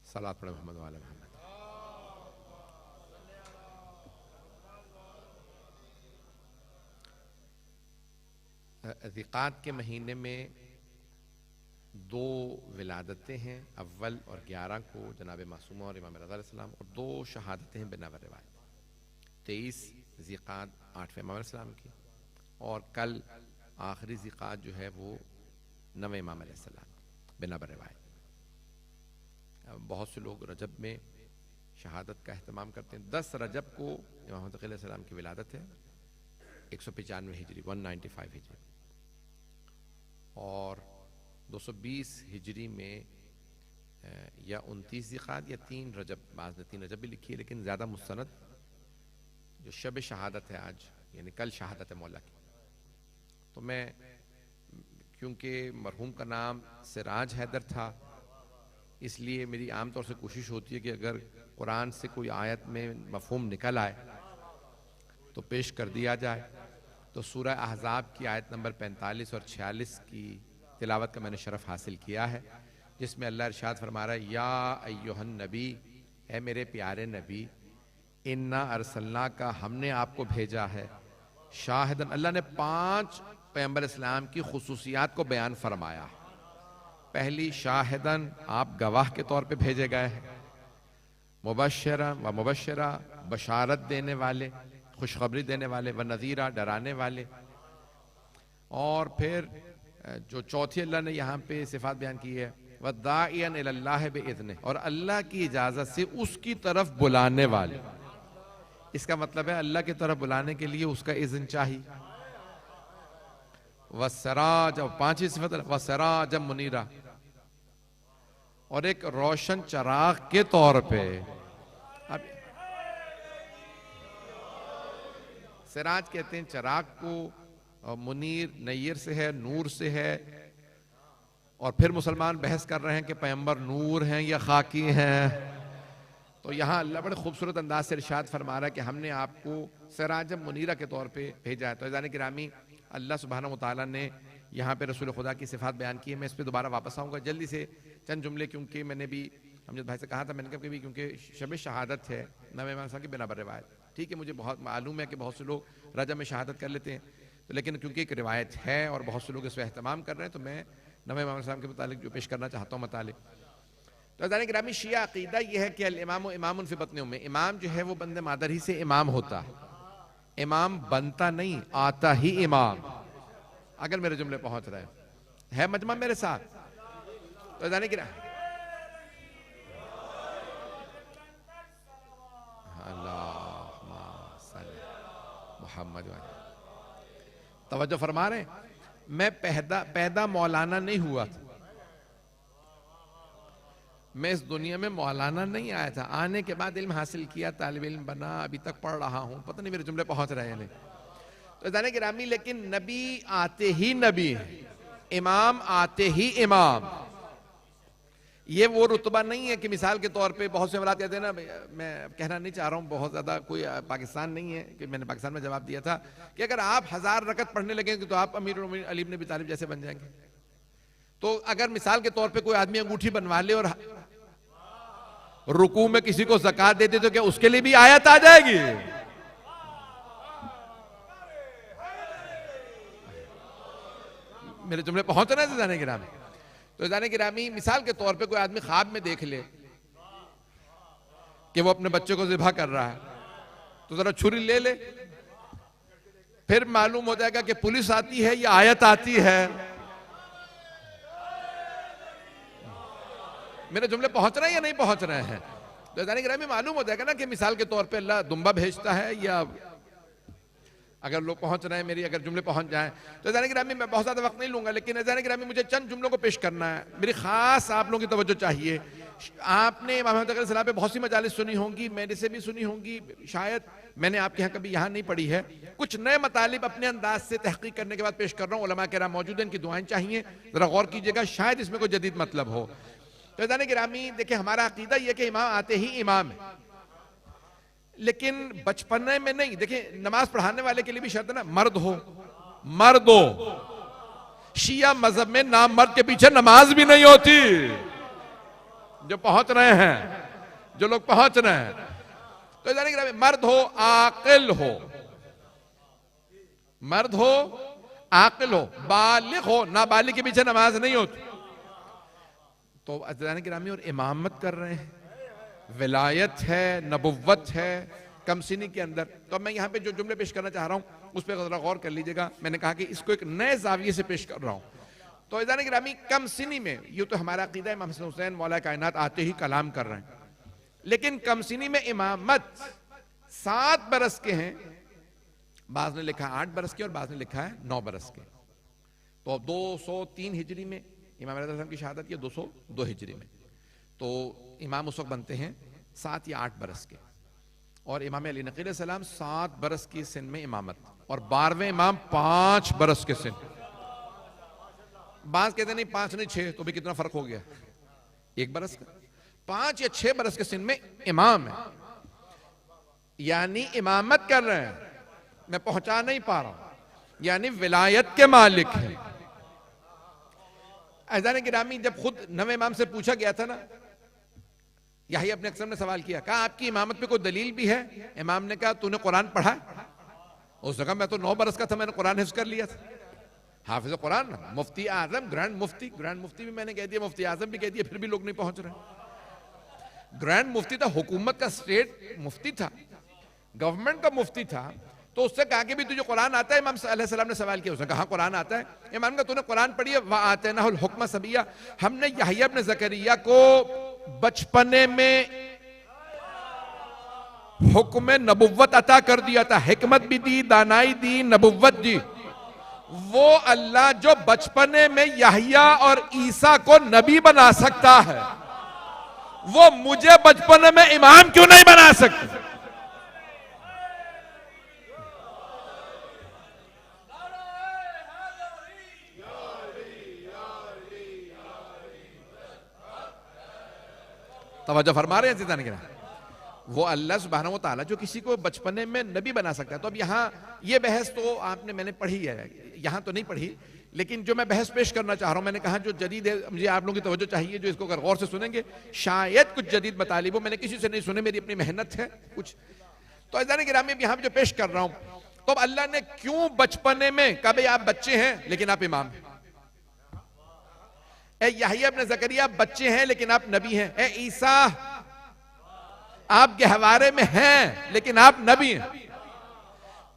सलात पढ़े मोहम्मद वाले मोहम्मद। ज़िक़ात के महीने में दो विलादतें हैं, अव्वल और 11 को जनाब मासूमा और इमाम रज़ा अलैहिस्सलाम, और दो शहादतें हैं बिना रिवायत। 23 ज़िक़ात 8वें इमाम अलैहिस्सलाम की, और कल आखिरी ज़िक़ात जो है वो 9वें इमाम अलैहिस्सलाम बिना रिवायत। बहुत से लोग रजब में शहादत का अहतमाम करते हैं। 10 रजब को इमाम महदी अलैहिस्सलाम की विलादत है, 195 हिजरी 195 हिजरी, और 220 हिजरी में या 29 ज़िक़ात या 3 रजब, बाज़ ने 3 रजब भी लिखी है, लेकिन ज़्यादा मुस्तनद जो शब शहादत है आज, यानी कल शहादत है मौला की। तो मैं, क्योंकि मरहूम का नाम सिराज हैदर था, इसलिए मेरी आम तौर से कोशिश होती है कि अगर कुरान से कोई आयत में मफ़हूम निकल आए तो पेश कर दिया जाए। तो सूरह अहज़ाब की आयत नंबर 45 और 46 की तिलावत का मैंने शरफ हासिल किया है, जिसमें अल्लाह इरशाद फरमा रहा है, या अय्युहन नबी, है मेरे प्यारे नबी, इन्ना अरसलना का, हमने आपको भेजा है, शाहिदन, अल्लाह ने 5 पैगंबर इस्लाम की खुसूसियात को बयान फरमाया। पहली, शाहिदन, आप गवाह के तौर पे भेजे गए हैं, मुबश्शिरा व मुबश्शिरा, बशारत देने वाले, खुशखबरी देने वाले, व नज़ीरा, डराने वाले। और फिर जो चौथी अल्लाह ने यहाँ पे सिफात बयान की है, व दाइयन इलल्लाह बिइज़्निह, और अल्लाह की इजाज़त से उसकी तरफ बुलाने वाले। इसका मतलब है अल्लाह की तरफ बुलाने के लिए उसका इज़्न चाहिए। वसराज, और 5वीं सिफत वसराज मुनीरा, और एक रोशन चराग के तौर पे। अब सिराज कहते हैं चराग को, मुनीर नय्यर से है, नूर से है। और फिर मुसलमान बहस कर रहे हैं कि पैगंबर नूर हैं या खाकी हैं। तो यहाँ अल्लाह बड़े खूबसूरत अंदाज से इरशाद फरमा रहा है कि हमने आपको सिराज मुनीरा के तौर पे भेजा है। तो अज़ान गिरामी, अल्लाह सुब्हानहू व तआला ने यहाँ पे रसूल खुदा की सिफात बयान की है। मैं इस पर दोबारा वापस आऊँगा जल्दी से, चंद जुमले, क्योंकि मैंने भी अमजद भाई से कहा था, मैंने कहा कि क्योंकि शब शहादत है 9वें इमाम साहब की बिना रिवायत। ठीक है, मुझे बहुत मालूम है कि बहुत से लोग रजब में शहादत कर लेते हैं, तो लेकिन क्योंकि एक रिवायत है और बहुत से लोग इस पर एहतमाम कर रहे हैं, तो मैं 9वें इमाम साहब के मुतालिक जो पेश करना चाहता हूँ मताले। तो अज़ान गिरामी, शिया अकीदा यह है कि अल इमाम इमामुन फी बत्नि उम्मी, इमाम जो है वो बंदे मादर ही से इमाम होता है। इमाम बनता नहीं, आता ही इमाम। अगर मेरे जुमले पहुंच रहे हैं मजमा मेरे साथ, तो अज़ान गिरामी, अल्लाहुम्मा सल्ली मुहम्मद, तवज्जो फरमा रहे हैं। मैं पैदा मौलाना नहीं हुआ था, मैं इस दुनिया में मौलाना नहीं आया था, आने के बाद इल्म हासिल किया, तालिब इल्म बना, अभी तक पढ़ रहा हूं। पता नहीं मेरे जुमले पहुंच रहे हैं नहीं। तो जाने गिरामी, लेकिन नबी आते ही नबी है, इमाम आते ही इमाम। ये वो रुतबा नहीं है कि मिसाल के तौर पे बहुत से हवालात कहते हैं ना, मैं कहना नहीं चाह रहा हूँ, बहुत ज्यादा कोई पाकिस्तान नहीं है कि मैंने पाकिस्तान में जवाब दिया था कि अगर आप 1000 रकत पढ़ने लगेंगे तो आप अमीरुल मोमिनीन अली इब्न अबी तालिब जैसे बन जाएंगे। तो अगर मिसाल के तौर पे कोई आदमी अंगूठी बनवा ले और रुकू में किसी को ज़कात दे दे, तो क्या उसके लिए भी आयत आ जाएगी? मेरे जुमले पहुंच रहे हैं जाने गिरामी। तो जाने गिरामी, मिसाल के तौर पे कोई आदमी ख्वाब में देख ले कि वो अपने बच्चे को ज़िबा कर रहा है, तो जरा छुरी ले ले, फिर मालूम हो जाएगा कि पुलिस आती है या आयत आती है। मेरे जुमले पहुंच रहे हैं या नहीं पहुंच रहे हैं? तो जाने गिरामी, मालूम हो जाएगा ना कि मिसाल के तौर पे अल्लाह दुम्बा भेजता है, या अगर लोग पहुंच रहे हैं, मेरी अगर जुमले पहुंच जाएं। तो जाने गिरामी, मैं बहुत ज़्यादा वक्त नहीं लूंगा, लेकिन जाने गिरामी मुझे चंद जुमलों को पेश करना है। मेरी खास आप लोगों की तवज्जो चाहिए। आपने इमाम महदी अलैहिस्सलाम पे बहुत सी मजालिस सुनी होंगी, मेरे से भी सुनी होंगी, शायद मैंने आपके यहाँ कभी यहाँ नहीं पढ़ी है। कुछ नए मतालिब अपने अंदाज से तहकीक करने के बाद पेश कर रहा हूँ। उलमा किराम मौजूद हैं, इनकी दुआएं चाहिए, जरा गौर कीजिएगा, शायद इसमें कोई जदीद मतलब हो। तो जाने गिरामी, देखिए हमारा अकीदा यह कि इमाम आते ही इमाम है, लेकिन बचपने में नहीं। देखिए नमाज पढ़ाने वाले के लिए भी शर्त है ना, मर्द हो, मर्द हो। शिया मजहब में नाम मर्द के पीछे नमाज भी नहीं होती। जो पहुंच रहे हैं, जो लोग पहुंच रहे हैं, तो जाने कि मर्द हो आकिल हो, मर्द हो आकिल हो, बालिग हो, नाबालिग के पीछे नमाज नहीं होती। तो अज़ान गिरामी और इमामत कर रहे हैं, विलायत है, नबुव्वत है कमसिनी के अंदर। तो मैं यहाँ पे जो जुमले पेश करना चाह रहा हूँ उस पर जरा गौर कर लीजिएगा। मैंने कहा कि इसको एक नए जाविये से पेश कर रहा हूँ। तो अज़ान गिरामी कमसिनी में, ये तो हमारा अकीदा है, इमाम हसन हुसैन मौला कायनात आते ही कलाम कर रहे हैं, लेकिन कमसिनी में इमामत 7 बरस के हैं, बाज़ ने लिखा 8 बरस के और बाज़ ने लिखा है 9 बरस के। तो 203 हिजरी में इमाम अलैहिस्सलाम की शहादत, ये 202 हिजरी में, तो इमाम उस वक्त बनते हैं 7 या 8 बरस के। और इमाम अली नक़ी अलैहिस्सलाम 7 बरस की सिन में इमामत, और 12वें इमाम 5 बरस के सिन। बाज़ कहते नहीं 5 नहीं 6, तो भी कितना फर्क हो गया, 1 बरस का। 5 या 6 बरस के सिन में इमाम है, यानी इमामत कर रहे हैं, मैं पहुंचा नहीं पा रहा हूं, यानी विलायत के मालिक है। अज़ान गिरामी जब खुद नवे इमाम से पूछा गया था ना, यही अपने अक्सर ने सवाल किया, कहा आपकी इमामत पे कोई दलील भी है? इमाम ने कहा तूने कुरान पढ़ा? उसने कहा मैं तो 9 बरस का था, मैंने कुरान हिफ्ज़ कर लिया था। हाफिज़ कुरान, मुफ्ती आज़म, ग्रैंड मुफ्ती भी मैंने कह दिया, मुफ्ती आज़म भी कह दिया, फिर भी लोग नहीं पहुंच रहे। ग्रैंड मुफ्ती था, हुकूमत का स्टेट मुफ्ती था, गवर्नमेंट का मुफ्ती था। तो उससे कहा कि भी तुझे कुरान आता है? इमाम अलैहिस्सलाम ने सवाल किया, उसने कहा कुरान आता है। इमाम का तूने कुरान पढ़ी है? वह आतैनाहुल हुक्म सबिय्या, हमने यहया इब्न ज़करिया को बचपने में हुक्म नबुव्वत अता कर दिया था, हिकमत भी दी, दानाई दी, नबुव्वत दी। वो अल्लाह जो बचपने में यहया और ईसा को नबी बना सकता है, वो मुझे बचपने में इमाम क्यों नहीं बना सकता? तवज्जो फरमा रहे हैं जिताने के ना, वो अल्लाह सुब्हानहू व तआला जो किसी को बचपने में नबी बना सकता है। तो अब यहाँ ये बहस तो आपने, मैंने पढ़ी है, यहाँ तो नहीं पढ़ी, लेकिन जो मैं बहस पेश करना चाह रहा हूँ, मैंने कहा जो जदीद है, मुझे आप लोगों की तवज्जो चाहिए, जो इसको अगर गौर से सुनेंगे शायद कुछ जदीद बतालिब हो। मैंने किसी से नहीं सुने, मेरी अपनी मेहनत है कुछ। तो अज़ान गिरामी यहाँ पे जो पेश कर रहा हूँ, तो अब अल्लाह ने क्यों बचपने में कहा भाई आप बच्चे हैं लेकिन आप इमाम हैं, ए यहया इब्न ज़करिया बच्चे हैं लेकिन आप नबी हैं, ए ईसा आप गहवारे में हैं लेकिन आप नबी हैं।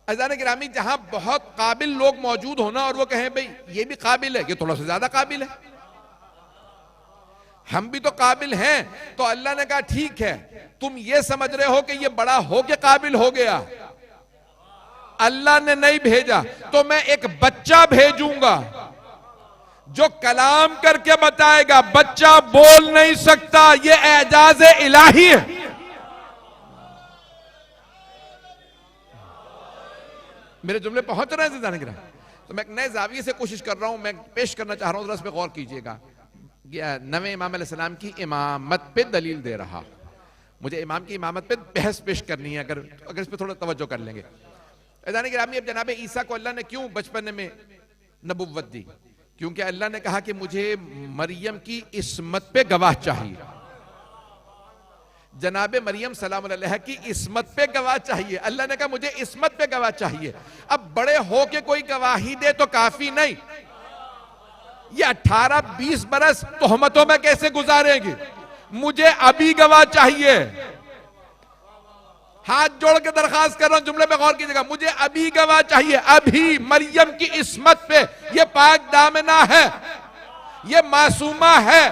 अज़ान गिरामी जहां बहुत काबिल लोग मौजूद होना और वो कहें भाई ये भी काबिल है, ये थोड़ा सा ज्यादा काबिल है, हम भी तो काबिल हैं, तो अल्लाह ने कहा ठीक है, तुम ये समझ रहे हो कि ये बड़ा हो के काबिल हो गया, अल्लाह ने नहीं भेजा, तो मैं एक बच्चा भेजूंगा जो कलाम करके बताएगा। बच्चा बोल नहीं सकता, ये एजाज इलाही है। मेरे जुमले पहुंच रहे हैं ज़िंदा निगरान? तो मैं एक नए जाविये से कोशिश कर रहा हूं, मैं पेश करना चाह रहा हूं, जरा इस पे गौर कीजिएगा। नवे इमाम अलैहिस्सलाम की इमामत पे दलील दे रहा, मुझे इमाम की इमामत पे बहस पेश करनी है, अगर इस पे थोड़ा तवज्जो कर लेंगे। अज़ान गिरामी अब जनाब ईसा को अल्लाह ने क्यों बचपन में नबुव्वत दी? क्योंकि अल्लाह ने कहा कि मुझे मरियम की इस्मत पे गवाह चाहिए, जनाब मरियम सलाम अलैहा की इस्मत पे गवाह चाहिए। अल्लाह ने कहा मुझे इस्मत पे गवाह चाहिए। अब बड़े हो के कोई गवाही दे तो काफी नहीं, ये 18-20 बरस तोहमतों में कैसे गुजारेंगे? मुझे अभी गवाह चाहिए। हाथ जोड़ के दरखास्त कर रहा हूं, जुमले पे गौर कीजिएगा, मुझे अभी गवाह चाहिए, अभी मरियम की इस्मत पे। ये पाक दामना है, ये मासूमा है,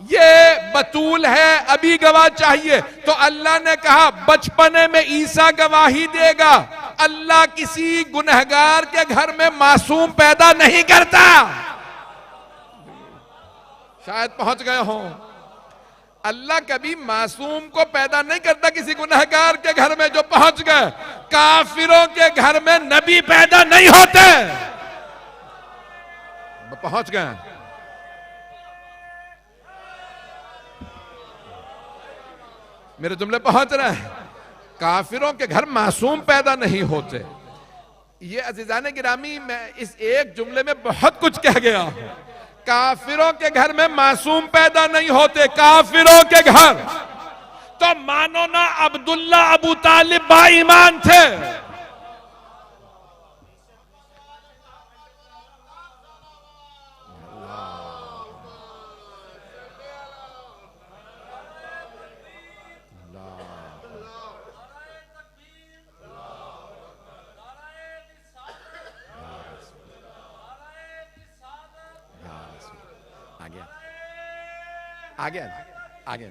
ये बतूल है, अभी गवाह चाहिए। तो अल्लाह ने कहा बचपने में ईसा गवाही देगा। अल्लाह किसी गुनहगार के घर में मासूम पैदा नहीं करता। शायद पहुंच गए हो, अल्लाह कभी मासूम को पैदा नहीं करता किसी गुनहगार के घर में जो पहुंच गए। काफिरों के घर में नबी पैदा नहीं होते, पहुंच गए। मेरे जुमले पहुंच रहे हैं? काफिरों के घर मासूम पैदा नहीं होते। ये अजीजान गिरामी, मैं इस एक जुमले में बहुत कुछ कह गया हूं। काफिरों के घर में मासूम पैदा नहीं होते, काफिरों के घर। तो मानो ना अब्दुल्ला अबू तालिब बाईमान थे। आगे आगे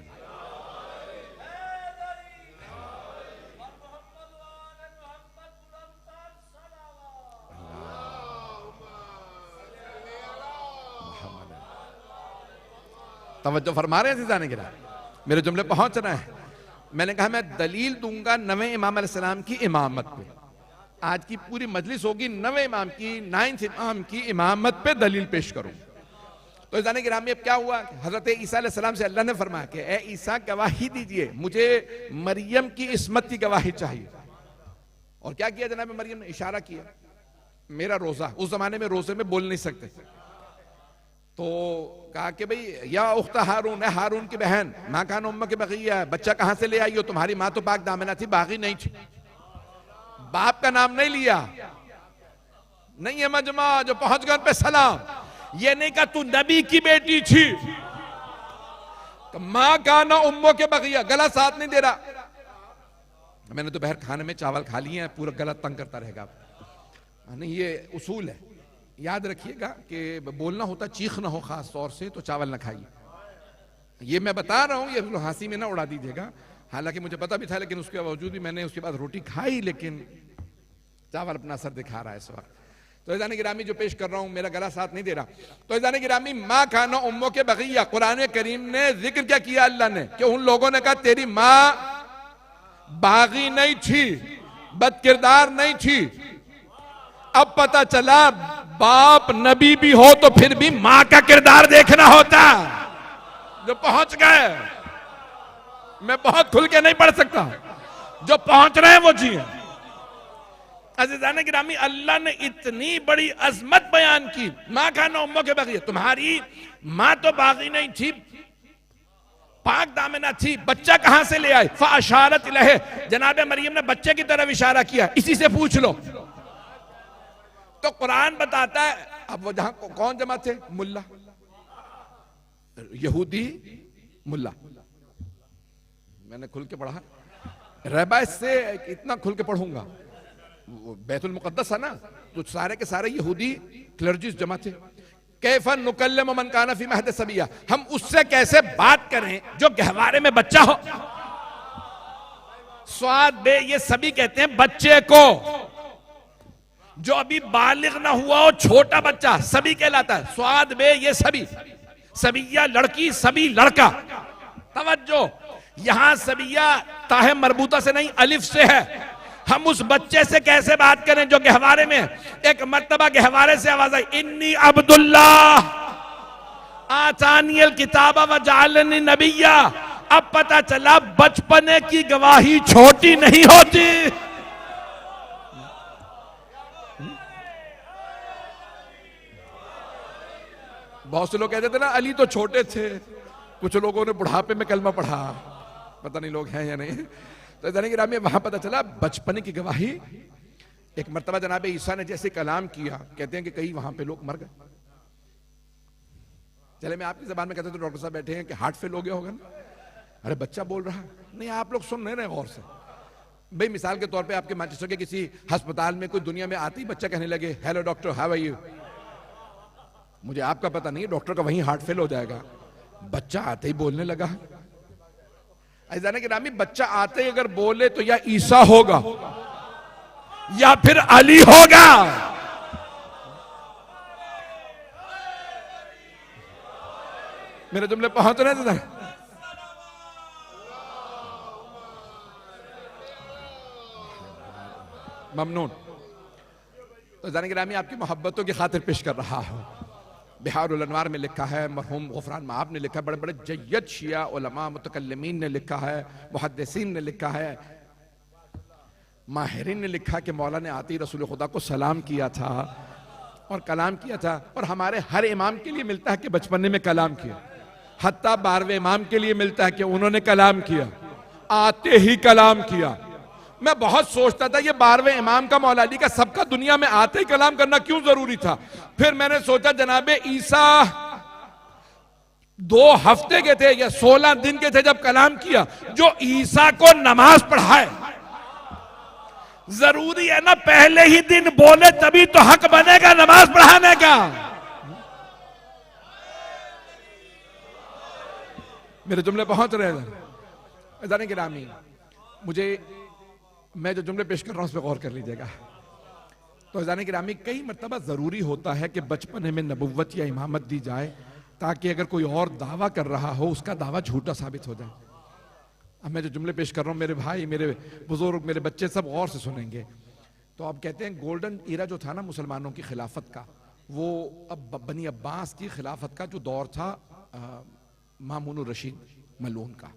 तवज्जो फरमा रहे हैं जाने के लिए, मेरे जुमले पहुंच रहे हैं। मैंने कहा मैं दलील दूंगा नवे इमाम अलैहिस्सलाम की इमामत पे। आज की पूरी मजलिस होगी नवे इमाम की, 9th इमाम की इमामत पे दलील पेश करूं। तो जाने के राम, अब क्या हुआ, हजरत ईसा अलैहिस्सलाम से अल्लाह ने फरमाया कि ए ईसा गवाही दीजिए, मुझे मरियम की इस्मत की गवाही चाहिए। और क्या किया जनाब मरियम ने, इशारा किया, मेरा रोजा, उस जमाने में रोजे में बोल नहीं सकते, तो कहा कि भाई या उख्ता हारून, है हारून की बहन, माँ का उम्मा के बगिया, बच्चा कहां से ले आई हो, तुम्हारी माँ तो पाक दामना थी, बागी नहीं थी, बाप का नाम नहीं लिया, नहीं है मजमा जो पहुंच गए उन पे सलाम, ये नहीं कहा तू नबी की बेटी थी, तो माँ का ना उम्मों के बगिया, गला साथ नहीं दे रहा। मैंने दोपहर खाने में चावल खा लिए हैं, पूरा गला तंग करता रहेगा, नहीं ये उसूल है, याद रखिएगा कि बोलना होता चीख ना हो खास तौर से तो चावल ना खाइए। ये मैं बता रहा हूं, ये हंसी में ना उड़ा दीजिएगा, हालांकि मुझे पता भी था, लेकिन उसके बावजूद भी मैंने उसके बाद रोटी खाई, लेकिन चावल अपना असर दिखा रहा है इस वक्त। तो इज़ान गिरामी जो पेश कर रहा हूं, मेरा गला साथ नहीं दे रहा। तो इज़ान गिरामी, माँ खाना उम्मों के बगिया, कुरान करीम ने जिक्र क्या किया अल्लाह ने, कि उन लोगों ने कहा तेरी माँ बागी नहीं थी, बदकिरदार नहीं थी। अब पता चला बाप नबी भी हो तो फिर भी मां का किरदार देखना होता। जो पहुंच गए, मैं बहुत खुल के नहीं पढ़ सकता, जो पहुंच रहे हैं वो जिए। अज़ीज़ान गिरामी, अल्लाह ने इतनी बड़ी अजमत बयान की, मां खाना उम्मों के बगिया, तुम्हारी मां तो बागी नहीं थी, पाक दामना थी, बच्चा कहां से ले आए, फ़अशारत इलैहि, जनाब मरियम ने बच्चे की तरफ इशारा किया, इसी से पूछ लो। तो कुरान बताता है, अब वो जहां कौन जमा थे, मुल्ला, यहूदी मुल्ला, मैंने खुल के पढ़ा, रबा से इतना खुल के पढ़ूंगा, बैतुल मुकद्दस है ना, तो सारे के सारे यहूदी क्लर्जिस जमा थे। कैफन नुकल्लिमु मन काना फी महद सबिया, हम उससे कैसे बात करें जो गहवारे में बच्चा हो। स्वाद बे, ये सभी कहते हैं बच्चे को, जो अभी बालिग ना हुआ हो, छोटा बच्चा सभी कहलाता है। स्वाद बे, ये सभी, सबिया लड़की, सभी लड़का। तवज्जो, यहां सबिया ताहे मरबूता से नहीं, अलिफ से है। हम उस बच्चे से कैसे बात करें जो गहवारे में। एक मर्तबा गहवारे से आवाज आई, इन्नी अब्दुल्लाह आतानियल किताबा व जालनी नबिया। अब पता चला बचपने की गवाही छोटी नहीं होती। बहुत से लोग कहते थे ना अली तो छोटे थे, कुछ लोगों ने बुढ़ापे में कलमा पढ़ा, पता नहीं लोग हैं या नहीं। तो जाने की राह में वहां पता चला बचपन की गवाही। एक मर्तबा जनाब ईसा ने जैसे कलाम किया, कहते हैं कि कई वहां पे लोग मर गए। चले मैं आपकी जबान में कहता तो डॉक्टर साहब बैठे हैं कि हार्ट फेल हो गया होगा ना, अरे बच्चा बोल रहा है, नहीं आप लोग सुन नहीं रहे गौर से। भाई मिसाल के तौर पे आपके मैनचेस्टर के किसी अस्पताल में कोई दुनिया में आती बच्चा कहने लगे hello doctor how are you, मुझे आपका पता नहीं, डॉक्टर का वहीं हार्ट फेल हो जाएगा। बच्चा आते ही बोलने लगा। ऐसा कि रामी, बच्चा आते ही अगर बोले तो या ईसा होगा या फिर अली होगा। मेरे जुमले पहुंच रहे थे। ममनून। तो जाने की रामी, आपकी मोहब्बतों की खातिर पेश कर रहा हूं। बिहारुल अनवार में लिखा है, मरहूम गुफरान माब ने लिखा है, बड़े बड़े जय्यद शिया उलमा मुतकल्लिमीन ने लिखा है, मुहद्दिसीन ने लिखा है, माहिरीन ने लिखा कि मौला ने आती रसूल खुदा को सलाम किया था। और कलाम किया था। और हमारे हर इमाम के लिए मिलता है कि बचपने में कलाम किया, हत्ता 12वें इमाम के लिए मिलता है कि उन्होंने कलाम किया, आते ही कलाम किया। मैं बहुत सोचता था ये 12वें इमाम का, मौला अली का, सबका दुनिया में आते ही कलाम करना क्यों जरूरी था। फिर मैंने सोचा जनाबे ईसा 2 हफ्ते के थे या 16 दिन के थे जब कलाम किया। जो ईसा को नमाज पढ़ाए, जरूरी है ना पहले ही दिन बोले तभी तो हक बनेगा नमाज पढ़ाने का। मेरे जुमले पहुंच रहे हैं जाने गिरामी, मुझे, मैं जो जुमले पेश कर रहा हूं उस पर गौर कर लीजिएगा। तो जाने गिरामी, कई मरतबा जरूरी होता है कि बचपने में नबुव्वत या इमामत दी जाए ताकि अगर कोई और दावा कर रहा हो उसका दावा झूठा साबित हो जाए। अब मैं जो जुमले पेश कर रहा हूं, मेरे भाई, मेरे बुजुर्ग, मेरे बच्चे सब गौर से सुनेंगे। तो आप कहते हैं गोल्डन ईरा जो था ना मुसलमानों की खिलाफत का, वो अब बनी अब्बास की खिलाफत का जो दौर था मामून रशीद मलून का,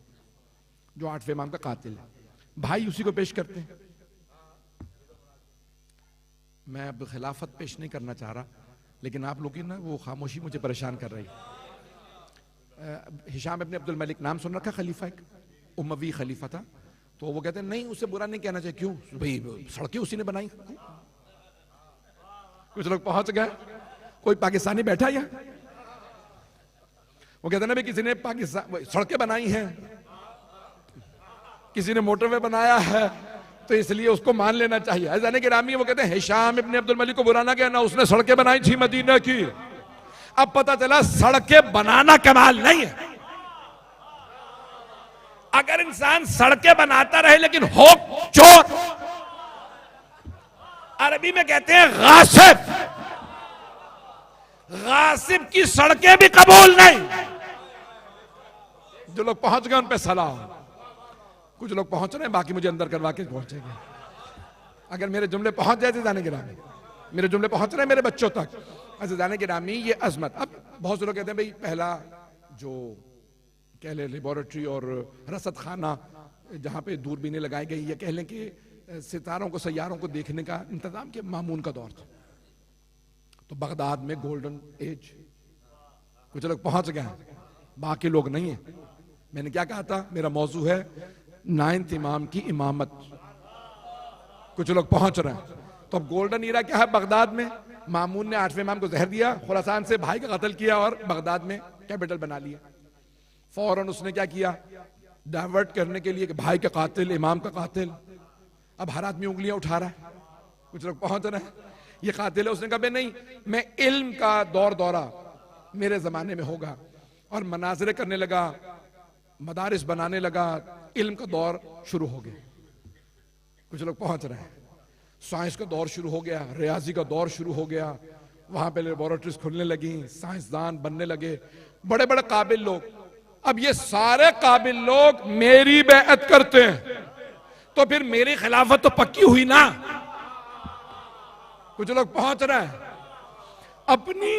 जो 8वें इमाम का कातिल है। भाई उसी को पेश करते हैं। मैं अब खिलाफत पेश नहीं करना चाह रहा, लेकिन आप लोग की ना वो खामोशी मुझे परेशान कर रही है। हिशाम इब्न अब्दुल मलिक नाम सुन रखा, खलीफा, एक उमवी खलीफा था। तो वो कहते हैं नहीं, उसे बुरा नहीं कहना चाहिए। क्यों भाई, सड़कें उसी ने बनाई। कुछ लोग पहुंच गए, कोई पाकिस्तानी बैठा यहाँ, वो कहते हैं ना भाई किसी ने पाकिस्तान सड़कें बनाई हैं, किसी ने मोटरवे बनाया है, तो इसलिए उसको मान लेना चाहिए। जाने के रामी वो कहते हैं हिशाम इब्न अब्दुल मलिक को बुरा ना कहना, उसने सड़कें बनाई थी मदीना की। अब पता चला सड़कें बनाना कमाल नहीं है। अगर इंसान सड़कें बनाता रहे लेकिन हो चोर, अरबी में कहते हैं गासिब, गासिब की सड़कें भी कबूल नहीं। जो लोग पहुंच गए उन पे सलाम, कुछ लोग पहुंच रहे हैं, बाकी मुझे अंदर करवा के पहुंचेंगे। अगर मेरे जुमले पहुंच जाए जाने के रामी, मेरे जुमले पहुंच रहे हैं मेरे बच्चों तक, ऐसे जाने के रामी, ये अजमत। अब बहुत से लोग कहते हैं भाई पहला जो कह ले लेबोरेटरी और रसद खाना जहां पे दूरबीनें लगाई गई, या कह लें कि सितारों को, सैयारों को देखने का इंतजाम के मामून का दौर था। तो बगदाद में गोल्डन एज, कुछ लोग पहुंच गए, बाकी लोग नहीं है। मैंने क्या कहा था, मेरा मौजू है 9th इमाम की इमामत। कुछ लोग पहुंच रहे हैं। तो अब गोल्डन ईरा क्या है, बगदाद में मामून ने 8वें इमाम को जहर दिया, खुरासान से भाई का कत्ल किया और बगदाद में कैपिटल बना लिया। फौरन उसने क्या किया, डाइवर्ट करने के लिए कि भाई का कातिल, इमाम का कातिल। अब हर आदमी उंगलियां उठा रहा है, कुछ लोग पहुंच रहे हैं, ये कातिल है। उसने कहा नहीं, मैं इल्म का दौर दौरा मेरे जमाने में होगा, और मनाजरे करने लगा, मदारिस बनाने लगा, इल्म का दौर शुरू हो गया। कुछ लोग पहुंच रहे हैं, साइंस का दौर शुरू हो गया, रियाजी का दौर शुरू हो गया, वहां पे लेबोरेटरीज खुलने लगी, साइंसदान बनने लगे, बड़े बड़े काबिल लोग। अब ये सारे काबिल लोग मेरी बेअत करते हैं, तो फिर मेरी खिलाफत तो पक्की हुई ना। कुछ लोग पहुंच रहे हैं, अपनी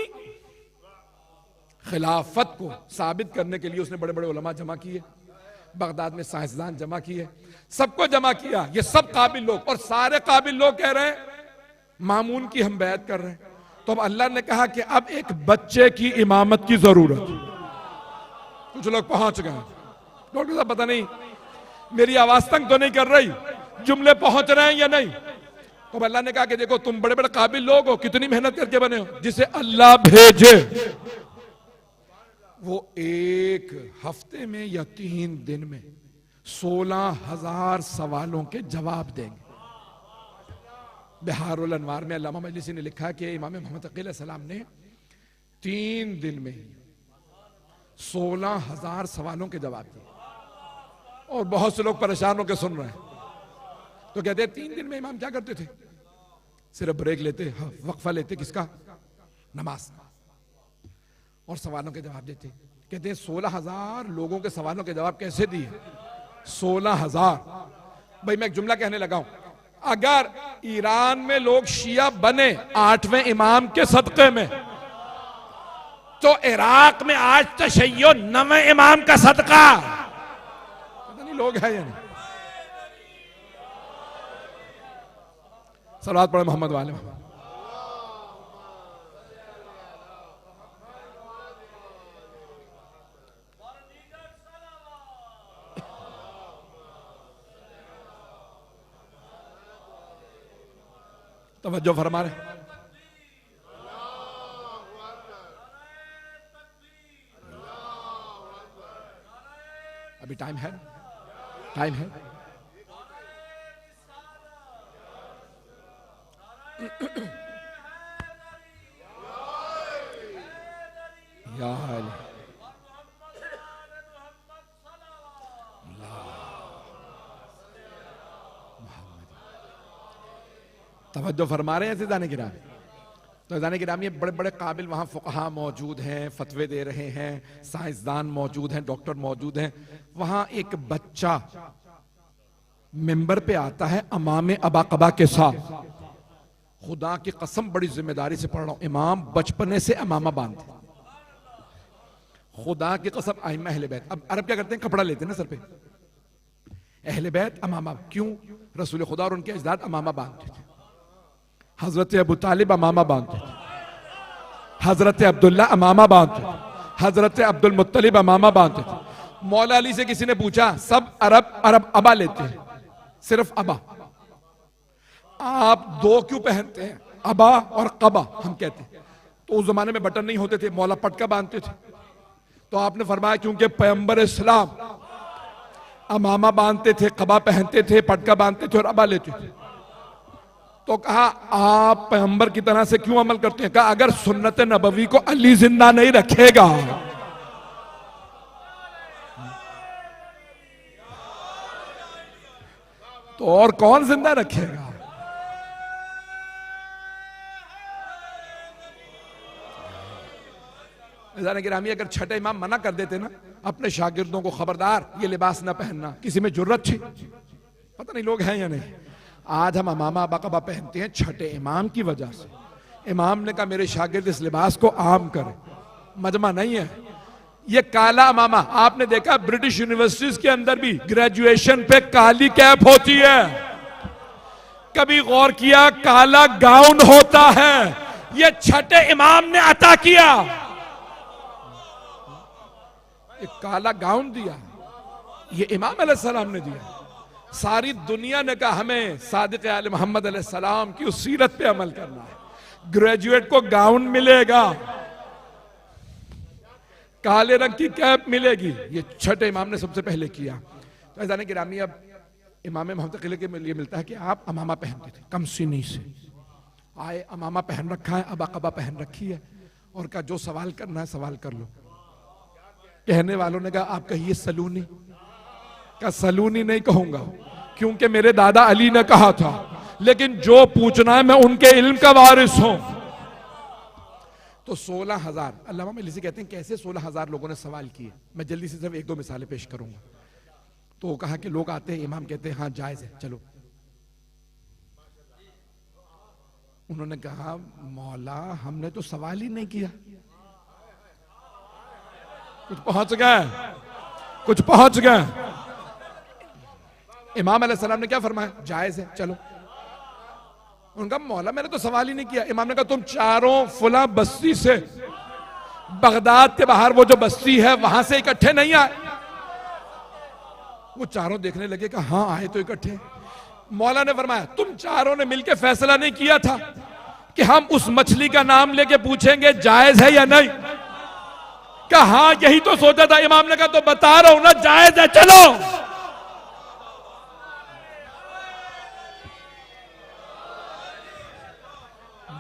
खिलाफत को साबित करने के लिए उसने बड़े बड़े उलमा जमा किए, बगदाद में साइंसदान जमा किए, सबको जमा किया, ये सब काबिल लोग। और सारे काबिल लोग कह रहे हैं मामून की हम बैत कर रहे हैं। तो अब अल्लाह ने कहा कि अब एक बच्चे की इमामत की जरूरत। कुछ लोग पहुंच गए। डॉक्टर साहब पता नहीं मेरी आवाज तंग तो नहीं कर रही, जुमले पहुंच रहे हैं या नहीं। तो अब अल्लाह ने कहा कि देखो तुम बड़े बड़े काबिल लोग हो, कितनी मेहनत करके बने हो, जिसे अल्लाह भेजे वो 1 हफ्ते में या 3 दिन में 16,000 सवालों के जवाब देंगे। बिहारुल अनवार में अल्लामा मजलिसी ने लिखा कि इमाम मोहम्मद अकील सलाम ने 3 दिन में 16,000 सवालों के जवाब दिए। और बहुत से लोग परेशान होकर सुन रहे हैं। तो कहते हैं 3 दिन में इमाम क्या करते थे, सिर्फ ब्रेक लेते, वक्फा लेते, किसका, नमाज का, और सवालों के जवाब देते। कहते हैं 16,000 लोगों के सवालों के जवाब कैसे दिए, 16,000। भाई मैं एक जुमला कहने लगा हूं, अगर ईरान में लोग शिया बने 8वें इमाम के सदक़े में, तो इराक में आज तशय्यो 9वें इमाम का सदका। पता नहीं लोग हैं या नहीं। सलावत पढ़े मोहम्मद वाले। तवज्जो फरमा रहे। अभी टाइम है, टाइम है। या तवज्जो फरमा रहे हैं ज़िदाने गिरामी। तो ज़िदाने गिरामी बड़े बड़े काबिल वहाँ फ़ुक़हा मौजूद हैं, फतवे दे रहे हैं, साइंसदान मौजूद हैं, डॉक्टर मौजूद हैं। वहाँ एक बच्चा मिंबर पे आता है अमाम अबा कबा के साथ। खुदा की कसम बड़ी जिम्मेदारी से पढ़ रहा हूँ, इमाम बचपने से अमामा बांधते, खुदा की कसम। आइम्मा अहले बैत, अब अरब क्या करते हैं, कपड़ा लेते हैं ना सर पे, अहले बैत अमामा। क्यों? रसूल खुदा और उनके अजदाद अमामा बांधते थे। हजरत अबू तालिब अमामा बांधते थे, हजरत अब्दुल्ला अमामा बांधते थे, हजरत अब्दुल मुत्तलिब अमामा बांधते थे। मौला अली से किसी ने पूछा, सब अरब अबा लेते हैं, सिर्फ अबा, आप दो क्यों पहनते हैं, अबा और कबा? हम कहते हैं तो उस जमाने में बटन नहीं होते थे, मौला पटका बांधते थे। तो आपने फरमाया क्योंकि पैगंबर इस्लाम अमामा बांधते थे, कबा पहनते थे, पटका बांधते थे और अबा लेते थे। तो कहा आप पैगंबर की तरह से क्यों अमल करते हैं? कहा अगर सुन्नत नबवी को अली जिंदा नहीं रखेगा तो और कौन जिंदा रखेगा? गिरामी अगर छठे इमाम मना कर देते ना अपने शागिर्दों को, खबरदार ये लिबास ना पहनना, किसी में जुर्रत थी? पता नहीं लोग हैं या नहीं। आज हम अमामा बकबा पहनते हैं छठे इमाम की वजह से। इमाम ने कहा मेरे शागिर्द इस लिबास को आम करें, मजमा नहीं है। ये काला अमामा आपने देखा ब्रिटिश यूनिवर्सिटीज के अंदर भी ग्रेजुएशन पे काली कैप होती है। कभी गौर किया काला गाउन होता है, ये छठे इमाम ने अता किया, एक काला गाउन दिया, ये इमाम अलैहिस्सलाम ने दिया। सारी दुनिया ने कहा हमें सादिक आले मोहम्मद अलैहिस्सलाम की उस सीरत पे अमल करना है। ग्रेजुएट को गाउन मिलेगा, काले रंग की कैप मिलेगी, ये छठे इमाम ने सबसे पहले किया। तो ऐसा नहीं कि रामी अब इमाम मुहतकिल के लिए मिलता है कि आप अमामा पहनते थे, कम सीनी से आए अमामा पहन रखा है, अबा कबा पहन रखी है, और कहा जो सवाल करना है सवाल कर लो। कहने वालों ने कहा आप कहिए सलूनी। का सलूनी नहीं कहूंगा क्योंकि मेरे दादा अली ने कहा था, लेकिन जो पूछना है मैं उनके इल्म का वारिस हूं। तो 16,000 अल्लामा में लिसी कहते हैं कैसे 16,000 लोगों ने सवाल किए। मैं जल्दी से सिर्फ एक दो मिसालें पेश करूंगा। तो कहा कि लोग आते हैं, इमाम कहते हैं हाँ जायज है चलो। उन्होंने कहा मौला हमने तो सवाल ही नहीं किया। कुछ पहुंच गए, कुछ पहुंच गए। इमाम अलैहिस्सलाम ने क्या फरमाया? जायज है चलो। उनका मौला मैंने तो सवाल ही नहीं किया। इमाम ने कहा तुम चारों फुला बस्ती से, बगदाद के बाहर वो जो बस्ती है वहां से इकट्ठे नहीं आए? वो चारों देखने लगे कि हाँ आए तो इकट्ठे। मौला ने फरमाया तुम चारों ने मिलकर फैसला नहीं किया था कि हम उस मछली का नाम लेके पूछेंगे जायज है या नहीं? कहा हाँ यही तो सोचा था। इमाम ने कहा तो बता रहा हूं ना जायज है चलो।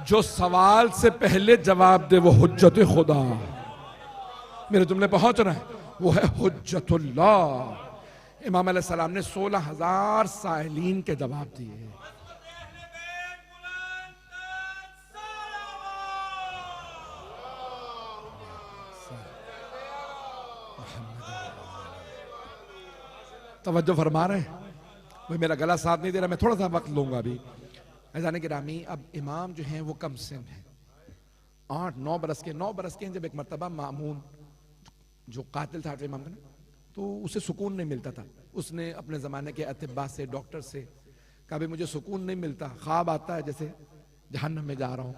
जो सवाल से पहले जवाब दे वो हुज्जत खुदा। मेरे जुमले पहुंच रहे हैं, वो है हुज्जतुल्लाह। इमाम अलैहिस्सलाम ने 16,000 साइलीन के जवाब दिए। तवज्जो फरमा रहे हैं? वो मेरा गला साथ नहीं दे रहा, मैं थोड़ा सा वक्त लूंगा अभी। ऐसा नहीं कि रामी अब इमाम जो हैं वो कम सिन है, 8-9 बरस के, 9 बरस के हैं। जब एक मरतबा मामून जो कातिल था इमाम का, तो उसे सुकून नहीं मिलता था। उसने अपने ज़माने के अतिब्बा से, डॉक्टर से कहा भाई मुझे सुकून नहीं मिलता, ख्वाब आता है जैसे जहन्नम में जा रहा हूँ,